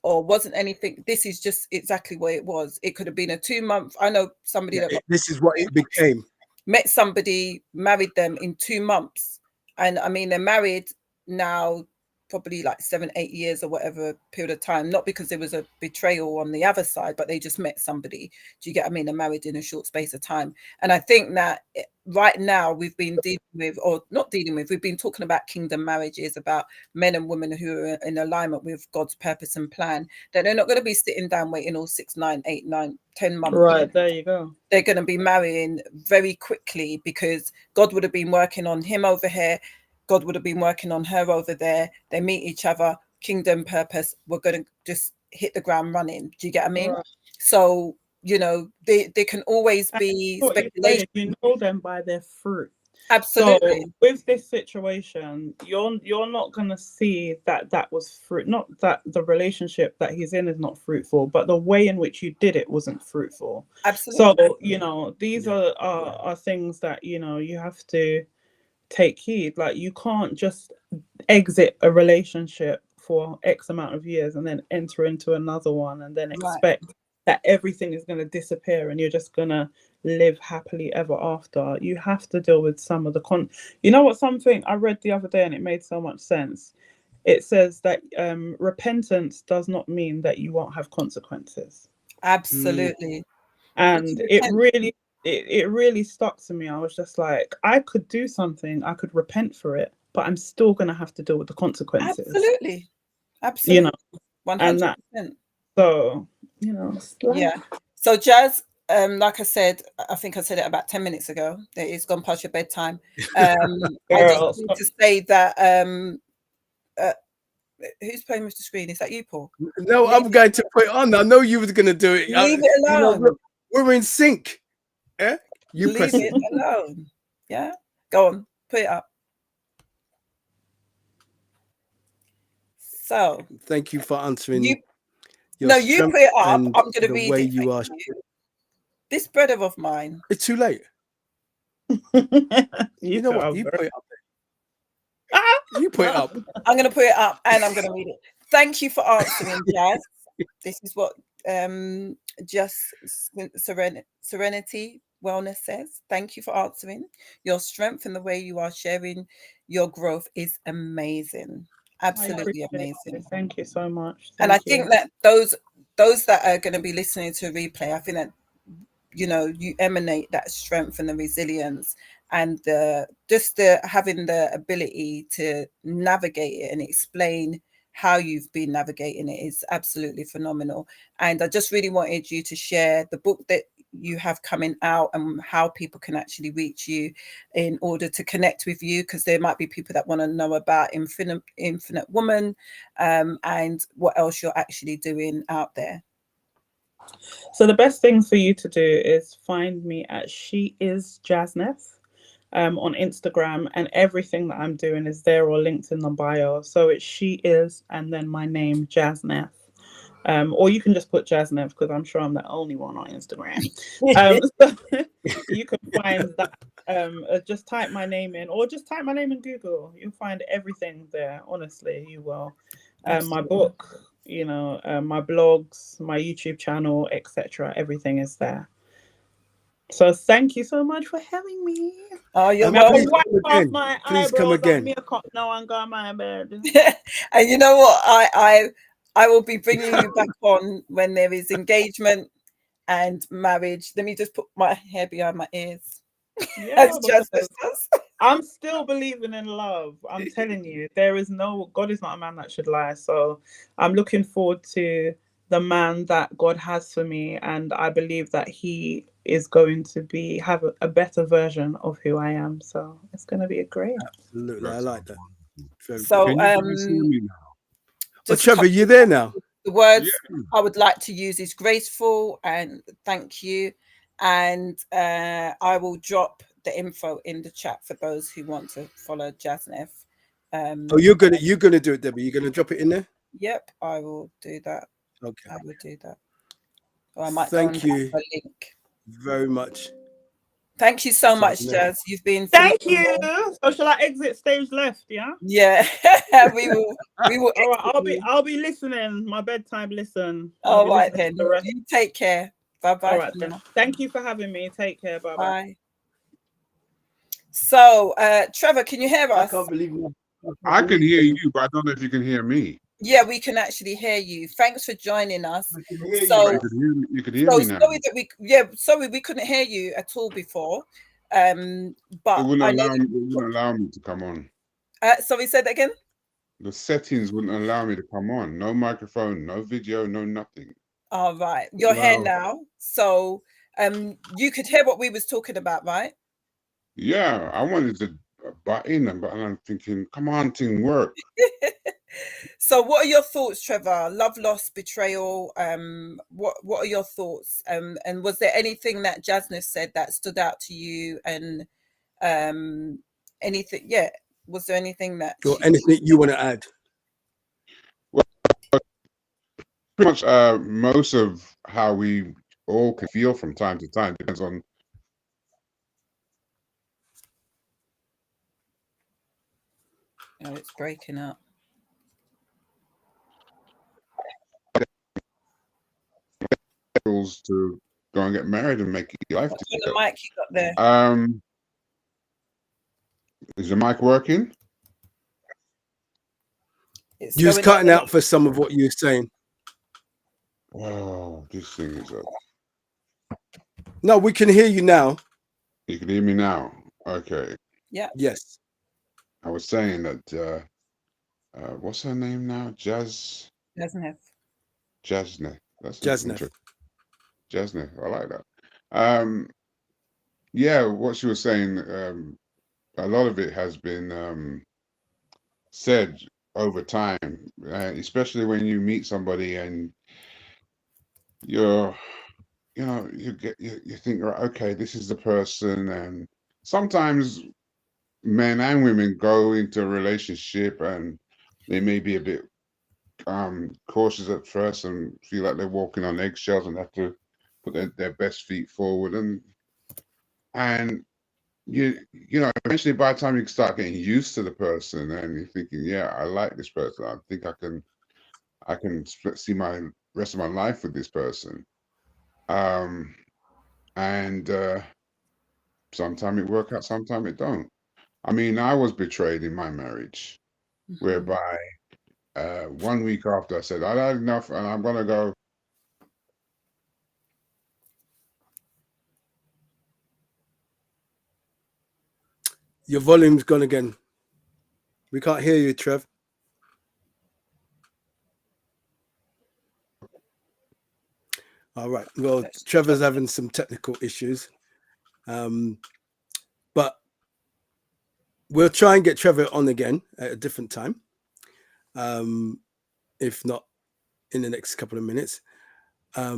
Speaker 1: or wasn't anything, this is just exactly what it was. It could have been a 2-month. I know somebody that
Speaker 2: this is what it became.
Speaker 1: Met somebody, married them in 2 months. And I mean, they're married now probably like 7-8 years or whatever period of time, not because there was a betrayal on the other side, but they just met somebody. Do you get what I mean? They're married in a short space of time. And I think that right now we've been dealing with, or not dealing with, we've been talking about kingdom marriages, about men and women who are in alignment with God's purpose and plan, that they're not going to be sitting down waiting all 6, 9, 8, 9, 10 months.
Speaker 3: Right, there you go.
Speaker 1: They're going to be marrying very quickly because God would have been working on him over here. God would have been working on her over there. They meet each other, kingdom purpose. We're going to just hit the ground running. Do you get what I mean? Right. So, you know, they can always be speculation.
Speaker 3: You know them by their fruit.
Speaker 1: Absolutely.
Speaker 3: So with this situation, you're not going to see that was fruit. Not that the relationship that he's in is not fruitful, but the way in which you did it wasn't fruitful.
Speaker 1: Absolutely.
Speaker 3: So, you know, these are things that, you know, you have to take heed. Like, you can't just exit a relationship for X amount of years and then enter into another one and then expect that everything is going to disappear and you're just going to live happily ever after. You have to deal with some of the you know what, something I read the other day and it made so much sense. It says that repentance does not mean that you won't have consequences.
Speaker 1: Absolutely.
Speaker 3: And it really stuck to me. I was just like, I could do something, I could repent for it, but I'm still going to have to deal with the consequences.
Speaker 1: Absolutely.
Speaker 3: You know,
Speaker 1: 100%.
Speaker 3: So, you know,
Speaker 1: yeah. So Jazz, like I said, I think I said it about 10 minutes ago, that it's gone past your bedtime. I just need to say that who's playing with the screen? Is that you, Paul?
Speaker 2: No, I'm going to put it on. I know you was going to do it.
Speaker 1: Leave it alone.
Speaker 2: You know, we're in sync. Yeah, you
Speaker 1: leave it alone. Yeah, go on, put it up. So
Speaker 2: thank you for answering.
Speaker 1: You put it up. I'm going to read
Speaker 2: way
Speaker 1: it.
Speaker 2: You are.
Speaker 1: This brother of mine.
Speaker 2: It's too late. you know what? You put it up. You put it up.
Speaker 1: I'm going to put it up and I'm going to read it. Thank you for answering, Jazz. This is what Just Serenity Wellness says. Thank you for answering. Your strength and the way you are sharing your growth is amazing. Absolutely amazing.
Speaker 3: Thank you so much.
Speaker 1: And I think that those that are going to be listening to a replay, I think that, you know, you emanate that strength and the resilience and having the ability to navigate it and explain how you've been navigating it is absolutely phenomenal. And I just really wanted you to share the book that you have coming out and how people can actually reach you in order to connect with you, because there might be people that want to know about Infinite Woman and what else you're actually doing out there.
Speaker 3: So the best thing for you to do is find me at She Is Jasneth on Instagram, and everything that I'm doing is there or linked in the bio. So it's She Is and then my name, Jasneth. Or you can just put Jasneth because I'm sure I'm the only one on Instagram. So you can find that. Just type my name in, or just type my name in Google. You'll find everything there. Honestly, you will. My book, my blogs, my YouTube channel, etc. Everything is there. So thank you so much for having me.
Speaker 1: Oh, you're
Speaker 2: Please
Speaker 1: welcome.
Speaker 2: come again.
Speaker 3: My
Speaker 2: Please come
Speaker 3: eyebrows
Speaker 2: again.
Speaker 3: and makeup now and got my bed.
Speaker 1: And you know what? I will be bringing you back on when there is engagement and marriage. Let me just put my hair behind my ears.
Speaker 3: Yeah,
Speaker 1: As Jasmine does.
Speaker 3: I'm still believing in love. I'm telling you, God is not a man that should lie. So I'm looking forward to the man that God has for me, and I believe that he is going to have a better version of who I am. So it's going to be a great.
Speaker 2: Absolutely, I like that.
Speaker 1: So
Speaker 4: Can you guys hear me now?
Speaker 2: Oh, Trevor, you there now?
Speaker 1: The words
Speaker 4: Yeah.
Speaker 1: I would like to use is graceful and thank you. And I will drop the info in the chat for those who want to follow Jasneth.
Speaker 2: Oh, you're gonna do it, Debbie. You're gonna drop it in there?
Speaker 1: Yep, I will do that.
Speaker 2: Okay.
Speaker 1: I will do that. Or I might
Speaker 2: Thank
Speaker 1: go on
Speaker 2: you
Speaker 1: a link.
Speaker 2: very much.
Speaker 1: Thank you so much,
Speaker 2: Jasneth.
Speaker 1: Jazz. You've been
Speaker 3: Thank you.
Speaker 1: phenomenal.
Speaker 3: So shall I exit stage left? Yeah.
Speaker 1: Yeah, we will. We will.
Speaker 3: All right.
Speaker 1: exit you.
Speaker 3: I'll be listening. My bedtime listen.
Speaker 1: All right then. You take care. Bye bye.
Speaker 3: All right then. Thank you for having me. Take care. Bye bye.
Speaker 1: Bye. So, Trevor, can you hear
Speaker 2: I
Speaker 1: us?
Speaker 2: can't believe it.
Speaker 4: I can hear you, but I don't know if you can hear me.
Speaker 1: Yeah, we can actually hear you. Thanks for joining us.
Speaker 4: So you can hear me now.
Speaker 1: Sorry that sorry we couldn't hear you at all before. But
Speaker 4: It wouldn't allow me to come on.
Speaker 1: Sorry, say that again.
Speaker 4: The settings wouldn't allow me to come on. No microphone, no video, no nothing.
Speaker 1: All right, you're here now. So you could hear what we was talking about, right?
Speaker 4: Yeah, I wanted to butt in, but I'm thinking, come on, thing work.
Speaker 1: So what are your thoughts, Trevor? Love, loss, betrayal. What are your thoughts? And was there anything that Jasneth said that stood out to you? And anything? Yeah, was there anything that?
Speaker 2: Or anything you want to add?
Speaker 4: Well, pretty much most of how we all can feel from time to time depends on.
Speaker 1: Oh, it's breaking up.
Speaker 4: To go and get married and make your life
Speaker 1: together. The mic you got there.
Speaker 4: Is your mic working?
Speaker 2: You was cutting out for some of what you were saying.
Speaker 4: Oh, this thing is up.
Speaker 2: No, we can hear you now.
Speaker 4: You can hear me now. Okay.
Speaker 1: Yeah.
Speaker 2: Yes.
Speaker 4: I was saying that what's her name now? Jasneth. That's
Speaker 2: Jasneth.
Speaker 4: Jasneth. I like that. Yeah, what she was saying, a lot of it has been said over time, especially when you meet somebody and you think, right, okay, this is the person, and sometimes men and women go into a relationship and they may be a bit cautious at first and feel like they're walking on eggshells and have to put their best feet forward, and you know, eventually by the time you start getting used to the person and you're thinking, yeah, I like this person, I think I can see my rest of my life with this person, and sometimes it work out, sometimes it don't. I mean, I was betrayed in my marriage, whereby 1 week after I said I had enough and I'm gonna go.
Speaker 2: Your volume's gone again. We can't hear you, Trev. All right. Well, Trevor's having some technical issues. But we'll try and get Trevor on again at a different time. If not in the next couple of minutes.
Speaker 1: I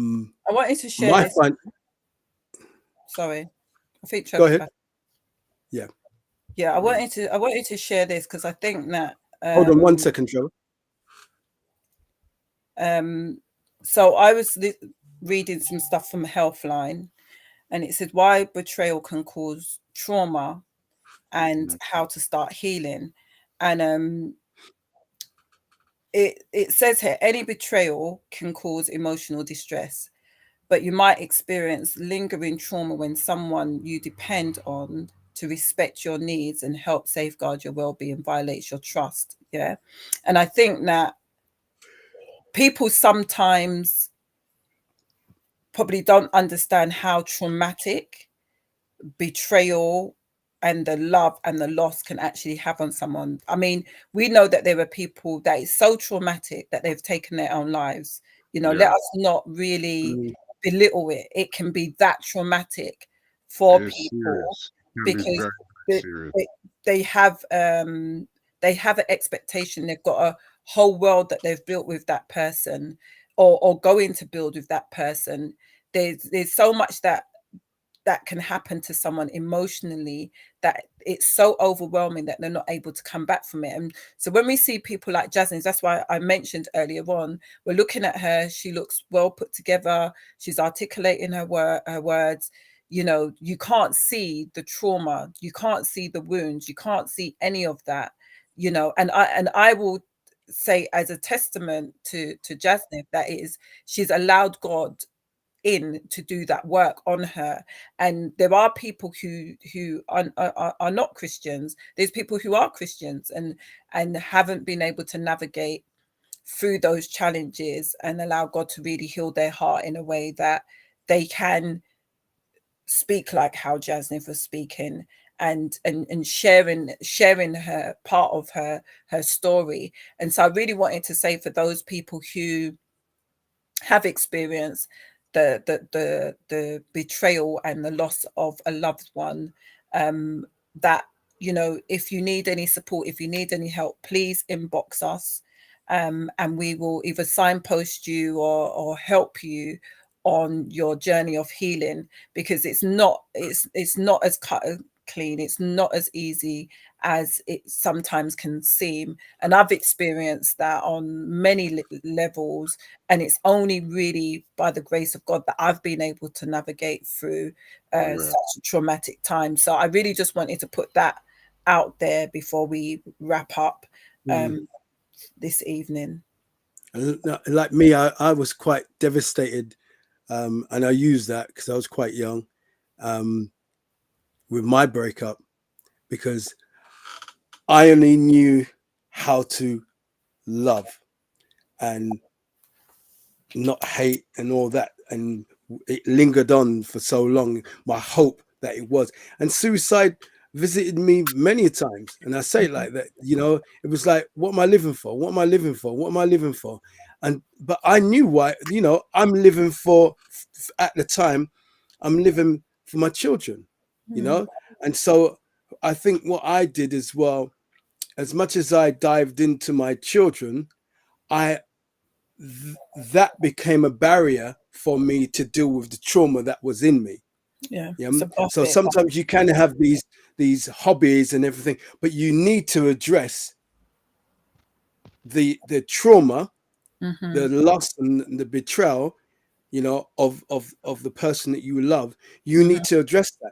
Speaker 1: wanted to share
Speaker 2: My
Speaker 1: this.
Speaker 2: fun.
Speaker 1: Sorry, I think
Speaker 2: Go
Speaker 1: Trevor's
Speaker 2: ahead.
Speaker 1: back.
Speaker 2: Yeah.
Speaker 1: Yeah, I wanted to share this because I think that
Speaker 2: Hold on 1 second, Trevor.
Speaker 1: so I was reading some stuff from Healthline, and it said why betrayal can cause trauma and how to start healing. And it says here any betrayal can cause emotional distress, but you might experience lingering trauma when someone you depend on to respect your needs and help safeguard your well-being violates your trust. Yeah. And I think that people sometimes probably don't understand how traumatic betrayal and the love and the loss can actually have on someone. I mean, we know that there are people that is so traumatic that they've taken their own lives. Let
Speaker 4: Yeah.
Speaker 1: us not really
Speaker 2: Mm.
Speaker 1: belittle it. It can be that traumatic for
Speaker 4: It is
Speaker 1: people
Speaker 4: serious. It can be
Speaker 1: because
Speaker 4: very
Speaker 1: they,
Speaker 4: serious.
Speaker 1: they have an expectation. They've got a whole world that they've built with that person, or going to build with that person. There's so much that can happen to someone emotionally that it's so overwhelming that they're not able to come back from it. And so when we see people like Jasmine, that's why I mentioned earlier on, we're looking at her, she looks well put together, she's articulating her words. You can't see the trauma, you can't see the wounds, you can't see any of that. And I will say, as a testament to Jasmine, that is, she's allowed God in to do that work on her. And there are people who are not Christians. There's people who are Christians and haven't been able to navigate through those challenges and allow God to really heal their heart in a way that they can speak like how Jasmine was speaking, and sharing her part of her story. And so I really wanted to say, for those people who have experienced the betrayal and the loss of a loved one, that if you need any support, if you need any help, please inbox us, and we will either signpost you or help you on your journey of healing, because it's not as cut and clean, it's not as easy as it sometimes can seem. And I've experienced that on many levels, and it's only really by the grace of God that I've been able to navigate through such a traumatic time. So I really just wanted to put that out there before we wrap up this evening.
Speaker 2: Like me, I was quite devastated, and I used that because I was quite young, with my breakup, because I only knew how to love and not hate and all that, and it lingered on for so long, my hope that it was. And suicide visited me many times, and I say it like that, it was like, what am I living for, what am I living for, what am I living for? But I knew why. I'm living for, at the time, I'm living for my children, and so I think what I did as well, as much as I dived into my children, that became a barrier for me to deal with the trauma that was in me.
Speaker 1: Yeah.
Speaker 2: So sometimes you can have these hobbies and everything, but you need to address the trauma, the loss and the betrayal, of the person that you love. You need to address that.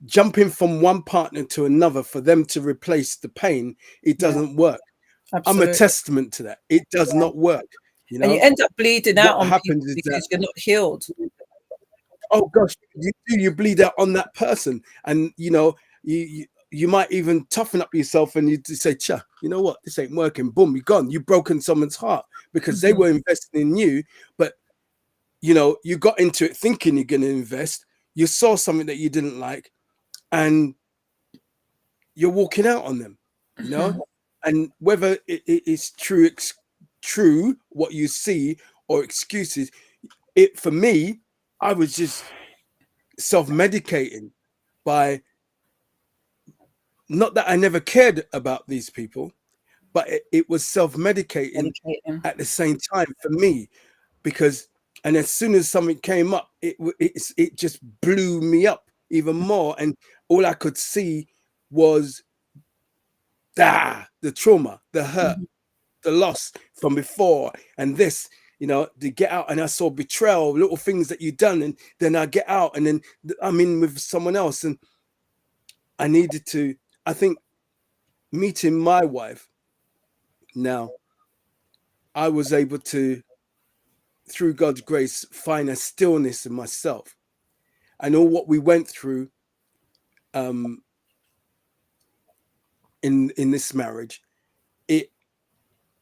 Speaker 2: Jumping from one partner to another for them to replace the pain, it doesn't work.
Speaker 1: Absolutely.
Speaker 2: I'm a testament to that. It does not work.
Speaker 1: And you end up bleeding out
Speaker 2: What
Speaker 1: on
Speaker 2: happens
Speaker 1: people
Speaker 2: is
Speaker 1: because
Speaker 2: that,
Speaker 1: you're not healed.
Speaker 2: oh gosh, you bleed out on that person, and you might even toughen up yourself and you say, "Cha, you know what? This ain't working." Boom, you're gone. You've broken someone's heart because they were investing in you, but you got into it thinking you're going to invest. You saw something that you didn't like, and you're walking out on them. And whether it's true what you see or excuses, for me, I was just self-medicating by, not that I never cared about these people, but it was self-medicating
Speaker 1: Medicating.
Speaker 2: at the same time for me, because And as soon as something came up, it just blew me up even more. And all I could see was the trauma, the hurt,
Speaker 1: Mhm.
Speaker 2: the loss from before, and this, to get out. And I saw betrayal, little things that you've done, and then I get out, and then I'm in with someone else, and I needed to. I think meeting my wife now, I was able to, through God's grace, find a stillness in myself. I know what we went through um, in this marriage. It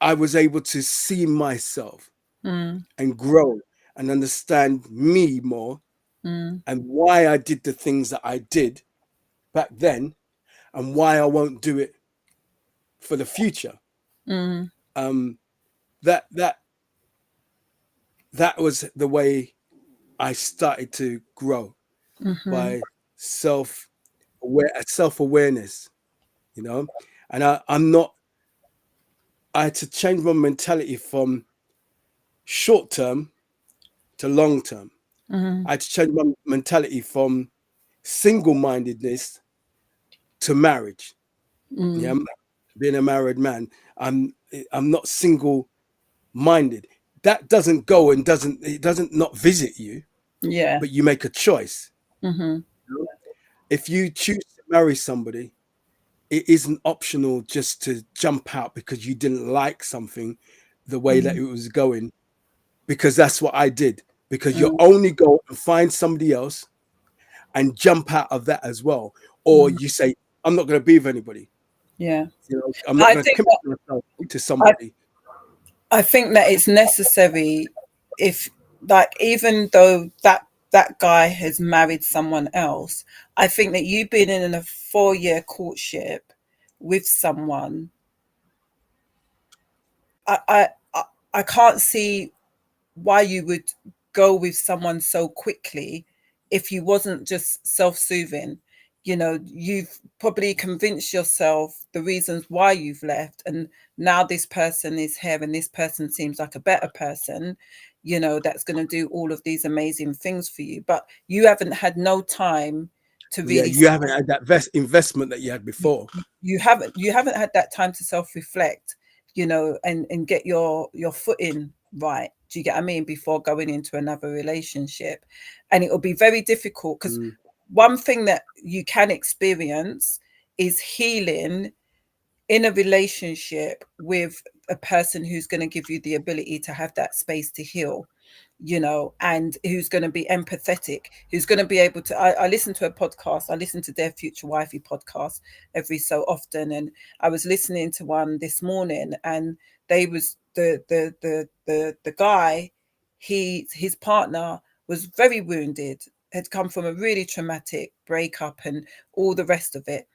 Speaker 2: I was able to see myself
Speaker 1: Mm.
Speaker 2: and grow and understand me more,
Speaker 1: Mm.
Speaker 2: and why I did the things that I did back then, and why I won't do it for the future.
Speaker 1: Mm.
Speaker 2: Um, that that that was the way I started to grow,
Speaker 1: Mhm.
Speaker 2: by self awareness, and I'm not. I had to change my mentality from short term to long term.
Speaker 1: Mhm.
Speaker 2: I had to change my mentality from single mindedness to marriage. Yeah,
Speaker 1: Mm.
Speaker 2: being a married man, I'm I'm not single minded. That doesn't go and doesn't not visit you,
Speaker 1: Yeah.
Speaker 2: but you make a choice.
Speaker 1: Mhm.
Speaker 2: If you choose to marry somebody, it isn't optional just to jump out because you didn't like something the way that
Speaker 1: Mm.
Speaker 2: it was going, because that's what I did. Because you
Speaker 1: Mm.
Speaker 2: only go and find somebody else and jump out of that as well. Or
Speaker 1: Mm.
Speaker 2: you say, I'm not going to be with anybody.
Speaker 1: Yeah.
Speaker 2: I'm not
Speaker 1: I
Speaker 2: going to
Speaker 1: think
Speaker 2: commit
Speaker 1: that
Speaker 2: myself to
Speaker 1: I
Speaker 2: somebody.
Speaker 1: I think that it's necessary, if, like, even though that guy has married someone else, I think that you being in a 4-year courtship with someone, I I I I can't see why you would go with someone so quickly if you wasn't just self-soothing. You've probably convinced yourself the reasons why you've left, and now this person is here, and this person seems like a better person, that's going to do all of these amazing things for you, but you haven't had no time to
Speaker 2: Yeah,
Speaker 1: really,
Speaker 2: you haven't had that investment that you had before.
Speaker 1: you haven't had that time to self-reflect, and get your footing right. Do you get what I mean? Before going into another relationship. And it will be very difficult, because
Speaker 2: Mm.
Speaker 1: one thing that you can experience is healing in a relationship with a person who's going to give you the ability to have that space to heal, and who's going to be empathetic, who's going to be able to. I listen to a podcast. I listen to their Future Wifey podcast every so often, and I was listening to one this morning, and they was the guy, his partner was very wounded, had come from a really traumatic breakup and all the rest of it,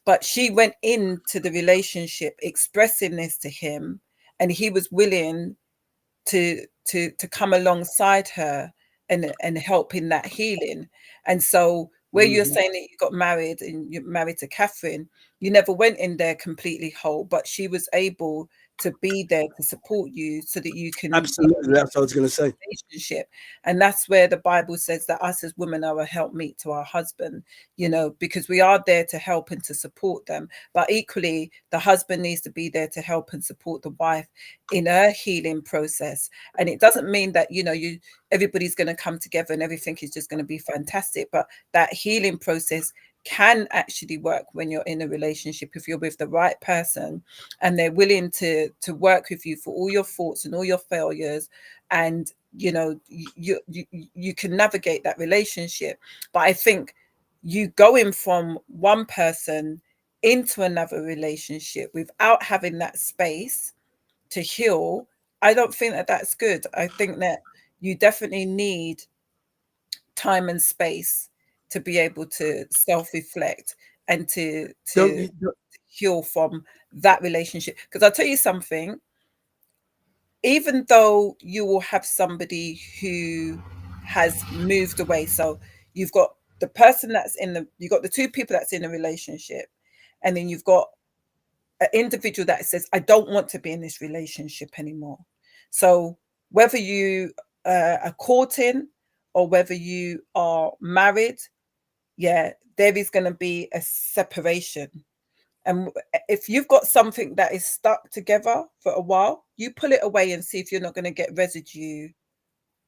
Speaker 1: but she went into the relationship expressing this to him, and he was willing to come alongside her and help in that healing. And so where you're
Speaker 2: Hmm.
Speaker 1: saying that you got married and you're married to Catherine, you never went in there completely whole, but she was able to be there to support you so that you can
Speaker 2: Absolutely, that's what I was going to say.
Speaker 1: relationship. And that's where the Bible says that us as women are a helpmeet to our husband, because we are there to help and to support them. But equally, the husband needs to be there to help and support the wife in her healing process. And it doesn't mean that, everybody's going to come together and everything is just going to be fantastic. But that healing process can actually work when you're in a relationship, if you're with the right person and they're willing to work with you for all your faults and all your failures, and you can navigate that relationship. But I think you going from one person into another relationship without having that space to heal, I don't think that that's good. I think that you definitely need time and space to be able to self-reflect and to
Speaker 2: Don't
Speaker 1: to
Speaker 2: you?
Speaker 1: heal from that relationship. Because I'll tell you something, even though you will have somebody who has moved away, so you've got the person that's you've got the two people that's in a relationship, and then you've got an individual that says, I don't want to be in this relationship anymore. So whether you a courting or whether you are married, yeah, there is going to be a separation. And if you've got something that is stuck together for a while, you pull it away and see if you're not going to get residue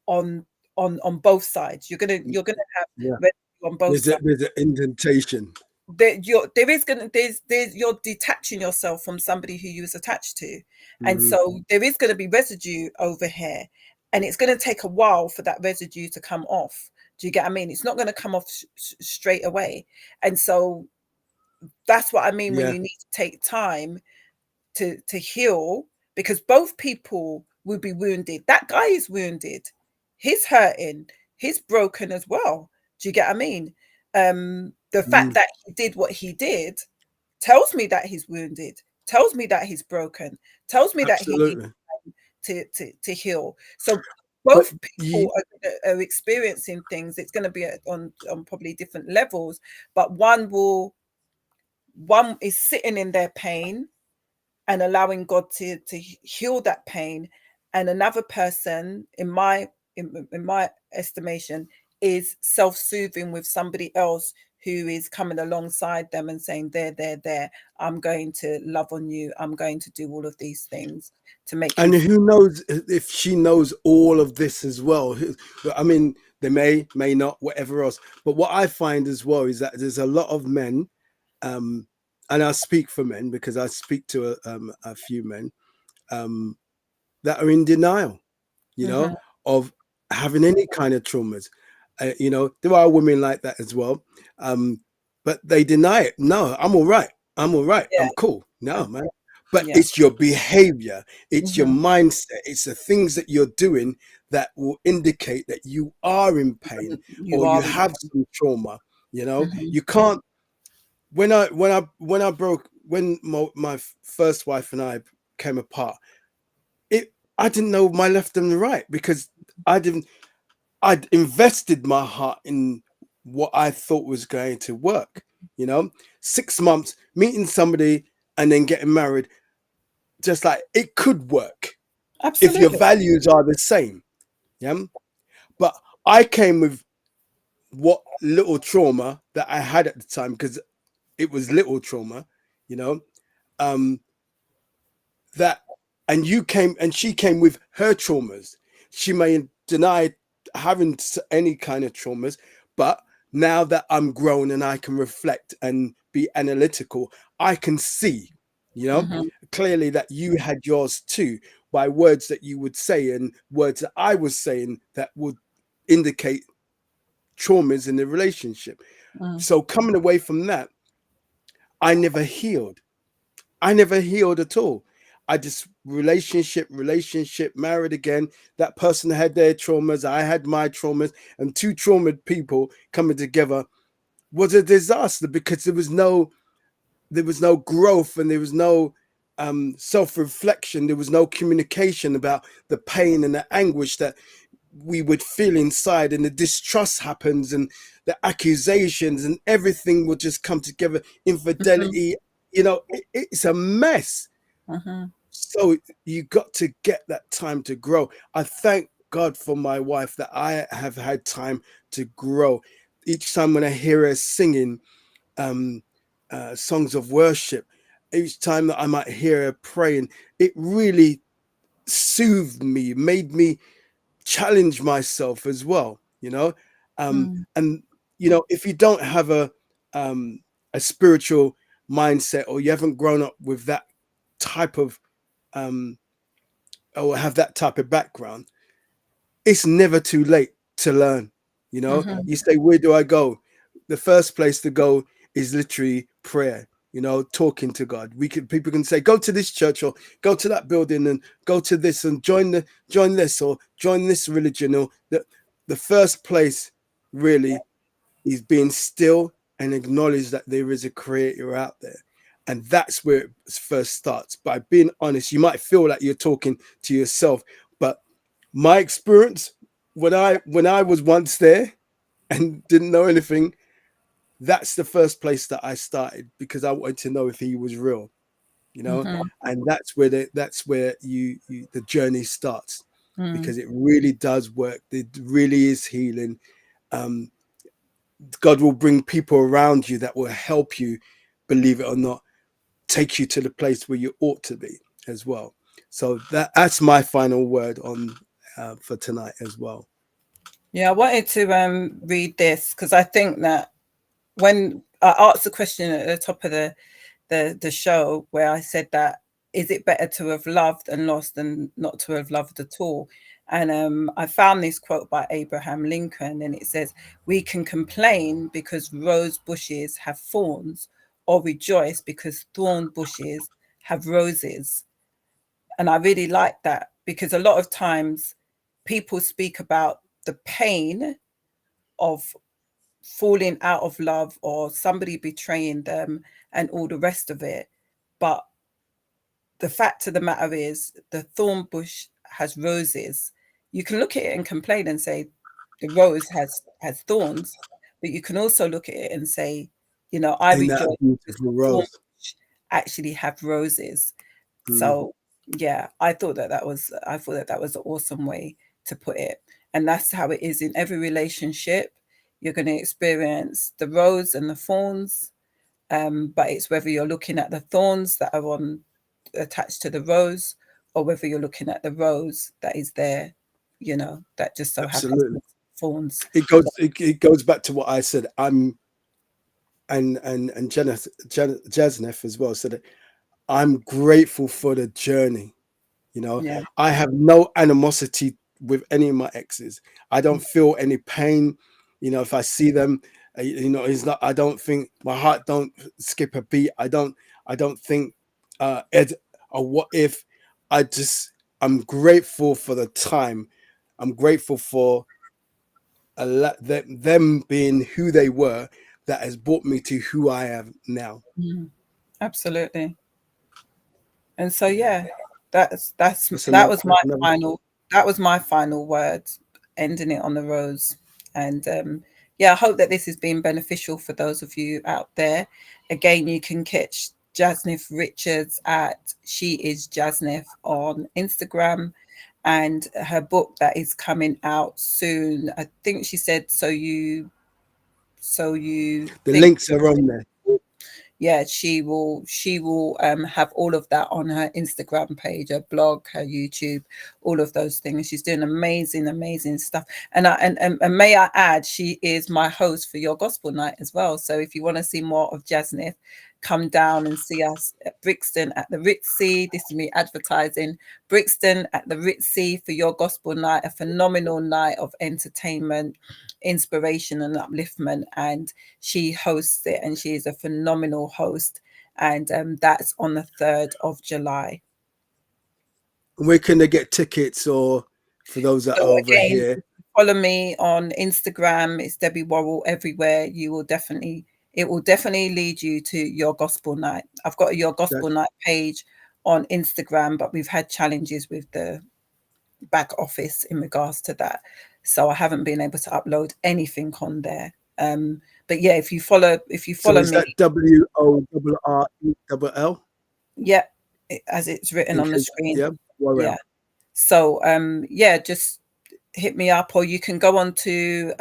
Speaker 1: on both sides. You're gonna have
Speaker 2: Yeah.
Speaker 1: residue on both sides.
Speaker 2: There's an indentation.
Speaker 1: There's you're detaching yourself from somebody who you was attached to, and so there is going to be residue over here, and it's going to take a while for that residue to come off. Do you get what I mean? It's not going to come off straight away, and so that's what I mean when
Speaker 2: Yeah.
Speaker 1: you need to take time to heal, because both people will be wounded. That guy is wounded, he's hurting, he's broken as well. Do you get what I mean? The fact that he did what he did tells me that he's wounded, tells me that he's broken, tells me that he needs
Speaker 2: Absolutely.
Speaker 1: to heal. So
Speaker 2: But
Speaker 1: both people are experiencing things. It's going to be on probably different levels, but one is sitting in their pain and allowing God to heal that pain, and another person, in my estimation, is self-soothing with somebody else who is coming alongside them and saying, there, I'm going to love on you, I'm going to do all of these things to make
Speaker 2: and
Speaker 1: you.
Speaker 2: who knows if she knows all of this as well. I mean, they may not, whatever else. But what I find as well is that there's a lot of men, and I speak for men because I speak to a few men, that are in denial,
Speaker 1: Mhm.
Speaker 2: of having any kind of traumas. There are women like that as well, but they deny it. No, I'm all right. I'm all right.
Speaker 1: Yeah.
Speaker 2: I'm cool. No,
Speaker 1: Okay.
Speaker 2: man. But
Speaker 1: Yeah.
Speaker 2: it's your behavior, it's your
Speaker 1: Mhm.
Speaker 2: mindset, it's the things that you're doing that will indicate that you are in pain
Speaker 1: You
Speaker 2: or you
Speaker 1: are.
Speaker 2: have some trauma.
Speaker 1: Mhm.
Speaker 2: You can't. When my first wife and I came apart, I didn't know my left and the right because I'd invested my heart in what I thought was going to work. 6 months meeting somebody and then getting married, just like it could work if your
Speaker 1: Absolutely.
Speaker 2: values are the same. Yeah. But I came with what little trauma that I had at the time, because it was little trauma, you know, um, that, and she came with her traumas. She may deny having any kind of traumas, but now that I'm grown and I can reflect and be analytical, I can see,
Speaker 1: Mhm.
Speaker 2: clearly that you had yours too, by words that you would say and words that I was saying that would indicate traumas in the relationship.
Speaker 1: Mm.
Speaker 2: So coming away from that, I never healed. I never healed at all. I just relationship, married again. That person had their traumas, I had my traumas, and two traumatized people coming together was a disaster because there was no growth, and there was no self-reflection. There was no communication about the pain and the anguish that we would feel inside, and the distrust happens, and the accusations, and everything would just come together.
Speaker 1: Mhm.
Speaker 2: Infidelity, it's a mess.
Speaker 1: Mhm.
Speaker 2: So you got to get that time to grow. I thank God for my wife that I have had time to grow. Each time when I hear her singing um, songs of worship, each time that I might hear her praying, it really soothed me, made me challenge myself as well.
Speaker 1: Mm.
Speaker 2: And if you don't have a spiritual mindset, or you haven't grown up with that type of um, or have that type of background, it's never too late to learn.
Speaker 1: Mhm.
Speaker 2: You say, where do I go? The first place to go is literally prayer. Talking to God. People can say, go to this church, or go to that building, and go to this, and join this, or join this religion. Or the first place really is being still and acknowledge that there is a creator out there. And that's where it first starts. By being honest, you might feel like you're talking to yourself, but my experience, when I was once there and didn't know anything, that's the first place that I started, because I wanted to know if he was real.
Speaker 1: Mhm.
Speaker 2: And that's where the journey starts. because it really does work. It really is healing. God will bring people around you that will help you, believe it or not, take you to the place where you ought to be as well. So that's my final word on for tonight as well.
Speaker 1: Yeah, I wanted to read this because I think that when I asked the question at the top of the show, where I said that is it better to have loved and lost than not to have loved at all? And I found this quote by Abraham Lincoln, and it says, "We can complain because rose bushes have thorns, or rejoice because thorn bushes have roses." And I really like that because a lot of times people speak about the pain of falling out of love or somebody betraying them and all the rest of it. But the fact of the matter is, the thorn bush has roses. You can look at it and complain and say the rose has thorns, but you can also look at it and say, you know, I
Speaker 2: Ain't that a
Speaker 1: rejoice because
Speaker 2: beautiful
Speaker 1: the thorn
Speaker 2: rose?
Speaker 1: bush actually have roses.
Speaker 2: Mm.
Speaker 1: So yeah, I thought that was an awesome way to put it. And that's how it is in every relationship. You're going to experience the rose and the thorns, but it's whether you're looking at the thorns that are on attached to the rose, or whether you're looking at the rose that is there, you know, that just so happens
Speaker 2: Absolutely.
Speaker 1: thorns.
Speaker 2: It goes back to what I said. I'm and Jasnef as well said it. I'm grateful for the journey. You know,
Speaker 1: Yeah.
Speaker 2: I have no animosity with any of my exes. I don't feel any pain. You know, if I see them, you know, it's not. I don't think my heart don't skip a beat. I don't think Ed or what if. I'm grateful for the time. I'm grateful for them being who they were, that has brought me to who I am now.
Speaker 1: Absolutely. And so
Speaker 2: Yeah,
Speaker 1: yeah,
Speaker 2: that's
Speaker 1: that
Speaker 2: another.
Speaker 1: was
Speaker 2: That's another.
Speaker 1: my final word, ending it on the rose. And yeah, I hope that this has been beneficial for those of you out there. Again, you can catch Jasnif Richards at She Is Jasnif on Instagram, and her book that is coming out soon. I think she said, so you
Speaker 2: The
Speaker 1: think.
Speaker 2: links are on there.
Speaker 1: Yeah, she will have all of that on her Instagram page, her blog, her YouTube, all of those things. She's doing amazing stuff. And and may I add, she is my host for your gospel night as well. So if you want to see more of Jasnith, come down and see us at Brixton at the Ritzy. This is me advertising. Brixton at the Ritzy for your gospel night, a phenomenal night of entertainment, inspiration and upliftment. And she hosts it, and she is a phenomenal host. And that's on the 3rd of July.
Speaker 2: Where can they get tickets, or for those that
Speaker 1: So
Speaker 2: are over
Speaker 1: again,
Speaker 2: here?
Speaker 1: follow me on Instagram. It's Debbie Worrell everywhere. It will definitely lead you to Your Gospel Night. I've got a Your Gospel
Speaker 2: That,
Speaker 1: Night page on Instagram, but we've had challenges with the back office in regards to that. So I haven't been able to upload anything on there. But yeah, if you follow
Speaker 2: so is
Speaker 1: me,
Speaker 2: that WORRELL?
Speaker 1: yeah, as it's written
Speaker 2: In
Speaker 1: on the
Speaker 2: case,
Speaker 1: screen.
Speaker 2: yeah, Worrell.
Speaker 1: Yeah. So yeah, just hit me up, or you can go on to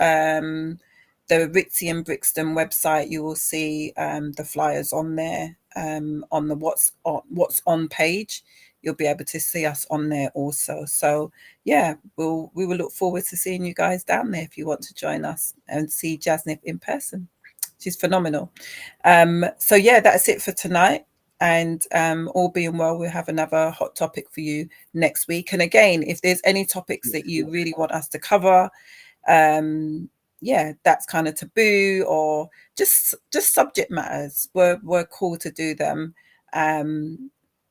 Speaker 1: the Ritzy and Brixton website. You will see the flyers on there, on the what's on page. You'll be able to see us on there also. So yeah, we will look forward to seeing you guys down there if you want to join us and see Jasnif in person. She's phenomenal. So yeah, that's it for tonight. And all being well, we'll have another hot topic for you next week. And again, if there's any topics that you really want us to cover, yeah, that's kind of taboo, or just subject matters, we're cool to do them.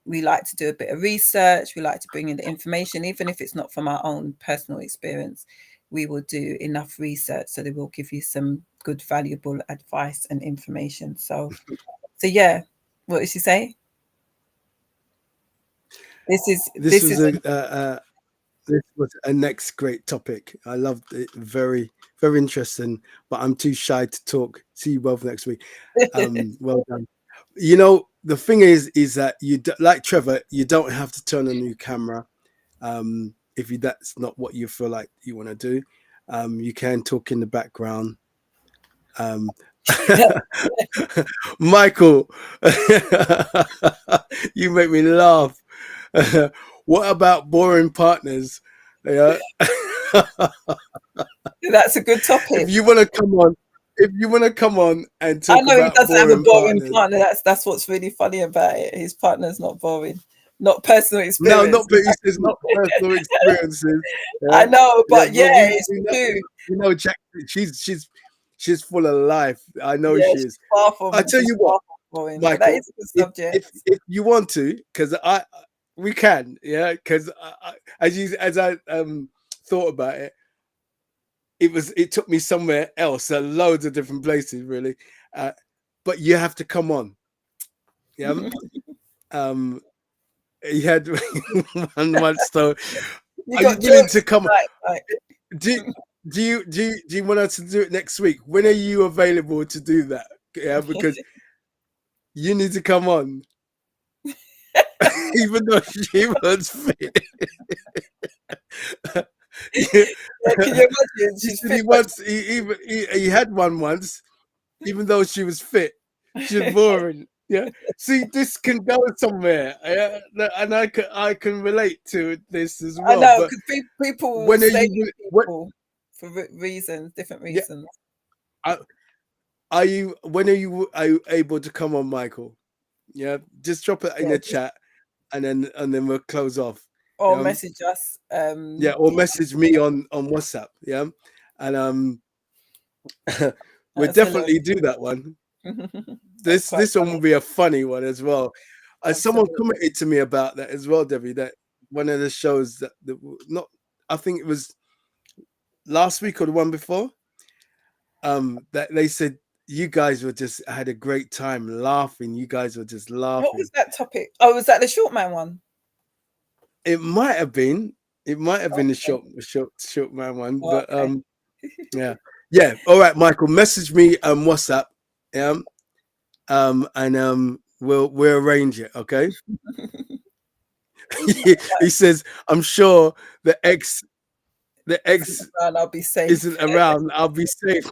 Speaker 1: We like to do a bit of research. We like to bring in the information, even if it's not from our own personal experience. We will do enough research so that we'll give you some good, valuable advice and information. So yeah, what did she say? This is
Speaker 2: This was this was a next great topic. I loved it. Very, very interesting. But I'm too shy to talk. See you both next week. Well done. You know, the thing is that like Trevor, you don't have to turn on your camera. if that's not what you feel like you want to do, you can talk in the background. Michael, you make me laugh. What about boring partners? Yeah.
Speaker 1: That's a good topic.
Speaker 2: If you want to come on and talk
Speaker 1: I know he
Speaker 2: about
Speaker 1: doesn't have a boring
Speaker 2: partners.
Speaker 1: partner. That's what's really funny about it. His partner's not boring, not personal experience.
Speaker 2: No, not but he says not personal experiences. Yeah?
Speaker 1: I know, but yeah, it's
Speaker 2: we know,
Speaker 1: true.
Speaker 2: you know, Jack, she's full of life. I know
Speaker 1: Yeah,
Speaker 2: she
Speaker 1: she's
Speaker 2: is.
Speaker 1: far from.
Speaker 2: I tell
Speaker 1: she's
Speaker 2: you what,
Speaker 1: far from boring, but that
Speaker 2: Michael,
Speaker 1: is a good subject.
Speaker 2: if you want to, because we can, yeah, because as I thought about it, it took me somewhere else, loads of different places, really. But you have to come on, yeah. He had one so
Speaker 1: You
Speaker 2: are
Speaker 1: got
Speaker 2: you willing
Speaker 1: jokes
Speaker 2: to come?
Speaker 1: like,
Speaker 2: Do you want us to do it next week? When are you available to do that? Yeah, because you need to come on, even though she was fit.
Speaker 1: yeah, can you imagine? She's fit,
Speaker 2: He had one once, even though she was fit. She's boring. Yeah. See, this can go somewhere. Yeah? And I can relate to this as
Speaker 1: I
Speaker 2: well.
Speaker 1: know,
Speaker 2: But
Speaker 1: because people
Speaker 2: when are
Speaker 1: stay
Speaker 2: you?
Speaker 1: with people for reasons, different
Speaker 2: Yeah.
Speaker 1: reasons.
Speaker 2: When are you able to come on, Michael? Yeah, just drop it in the chat, and then we'll close off.
Speaker 1: Or message us.
Speaker 2: Yeah, or message me on WhatsApp. Yeah, and we'll definitely do that one. This one will be a funny one as well. Someone commented to me about that as well, Debbie. That one of the shows that not, I think it was last week or the one before. That they said you guys were just had a great time laughing. You guys were just laughing.
Speaker 1: What was that topic? Oh, was that the short man one?
Speaker 2: It might have been. It might have been the short man one. But yeah. All right, Michael, message me WhatsApp. Yeah. And we'll arrange it. Okay. He says, I'm sure the ex
Speaker 1: I'll be safe.
Speaker 2: isn't around. I'll be safe.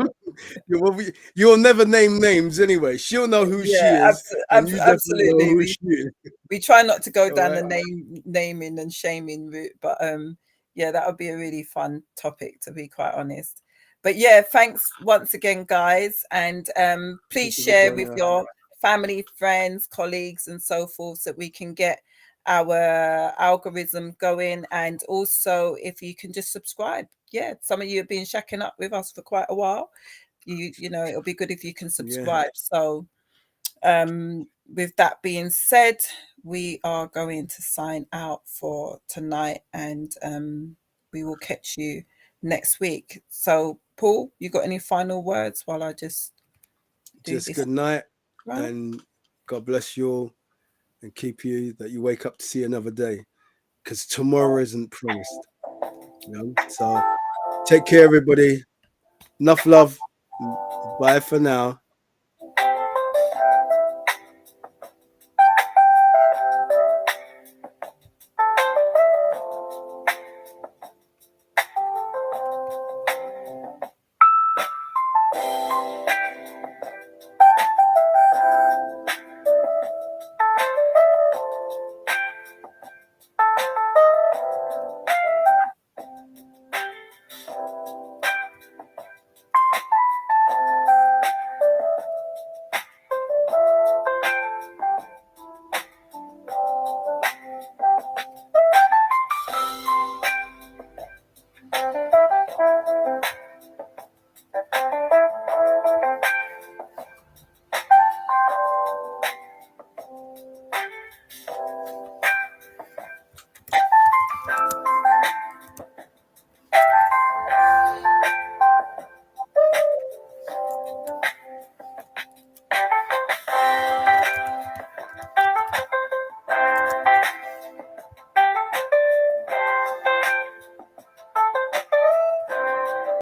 Speaker 2: You'll never name names anyway. She'll know who she is, and you definitely know who she is.
Speaker 1: We try not to go down the naming and shaming route, but yeah, that would be a really fun topic, to be quite honest. But yeah, thanks once again, guys, and please share with your family, friends, colleagues, and so forth, so that we can get our algorithm going. And also, if you can just subscribe. Yeah, some of you have been shacking up with us for quite a while. You know, it'll be good if you can subscribe. So with that being said, we are going to sign out for tonight, and we will catch you next week. So Paul, you got any final words while I just
Speaker 2: good night, and God bless you all and keep you, that you wake up to see another day, because tomorrow isn't promised. So take care, everybody. Enough love. Bye for now.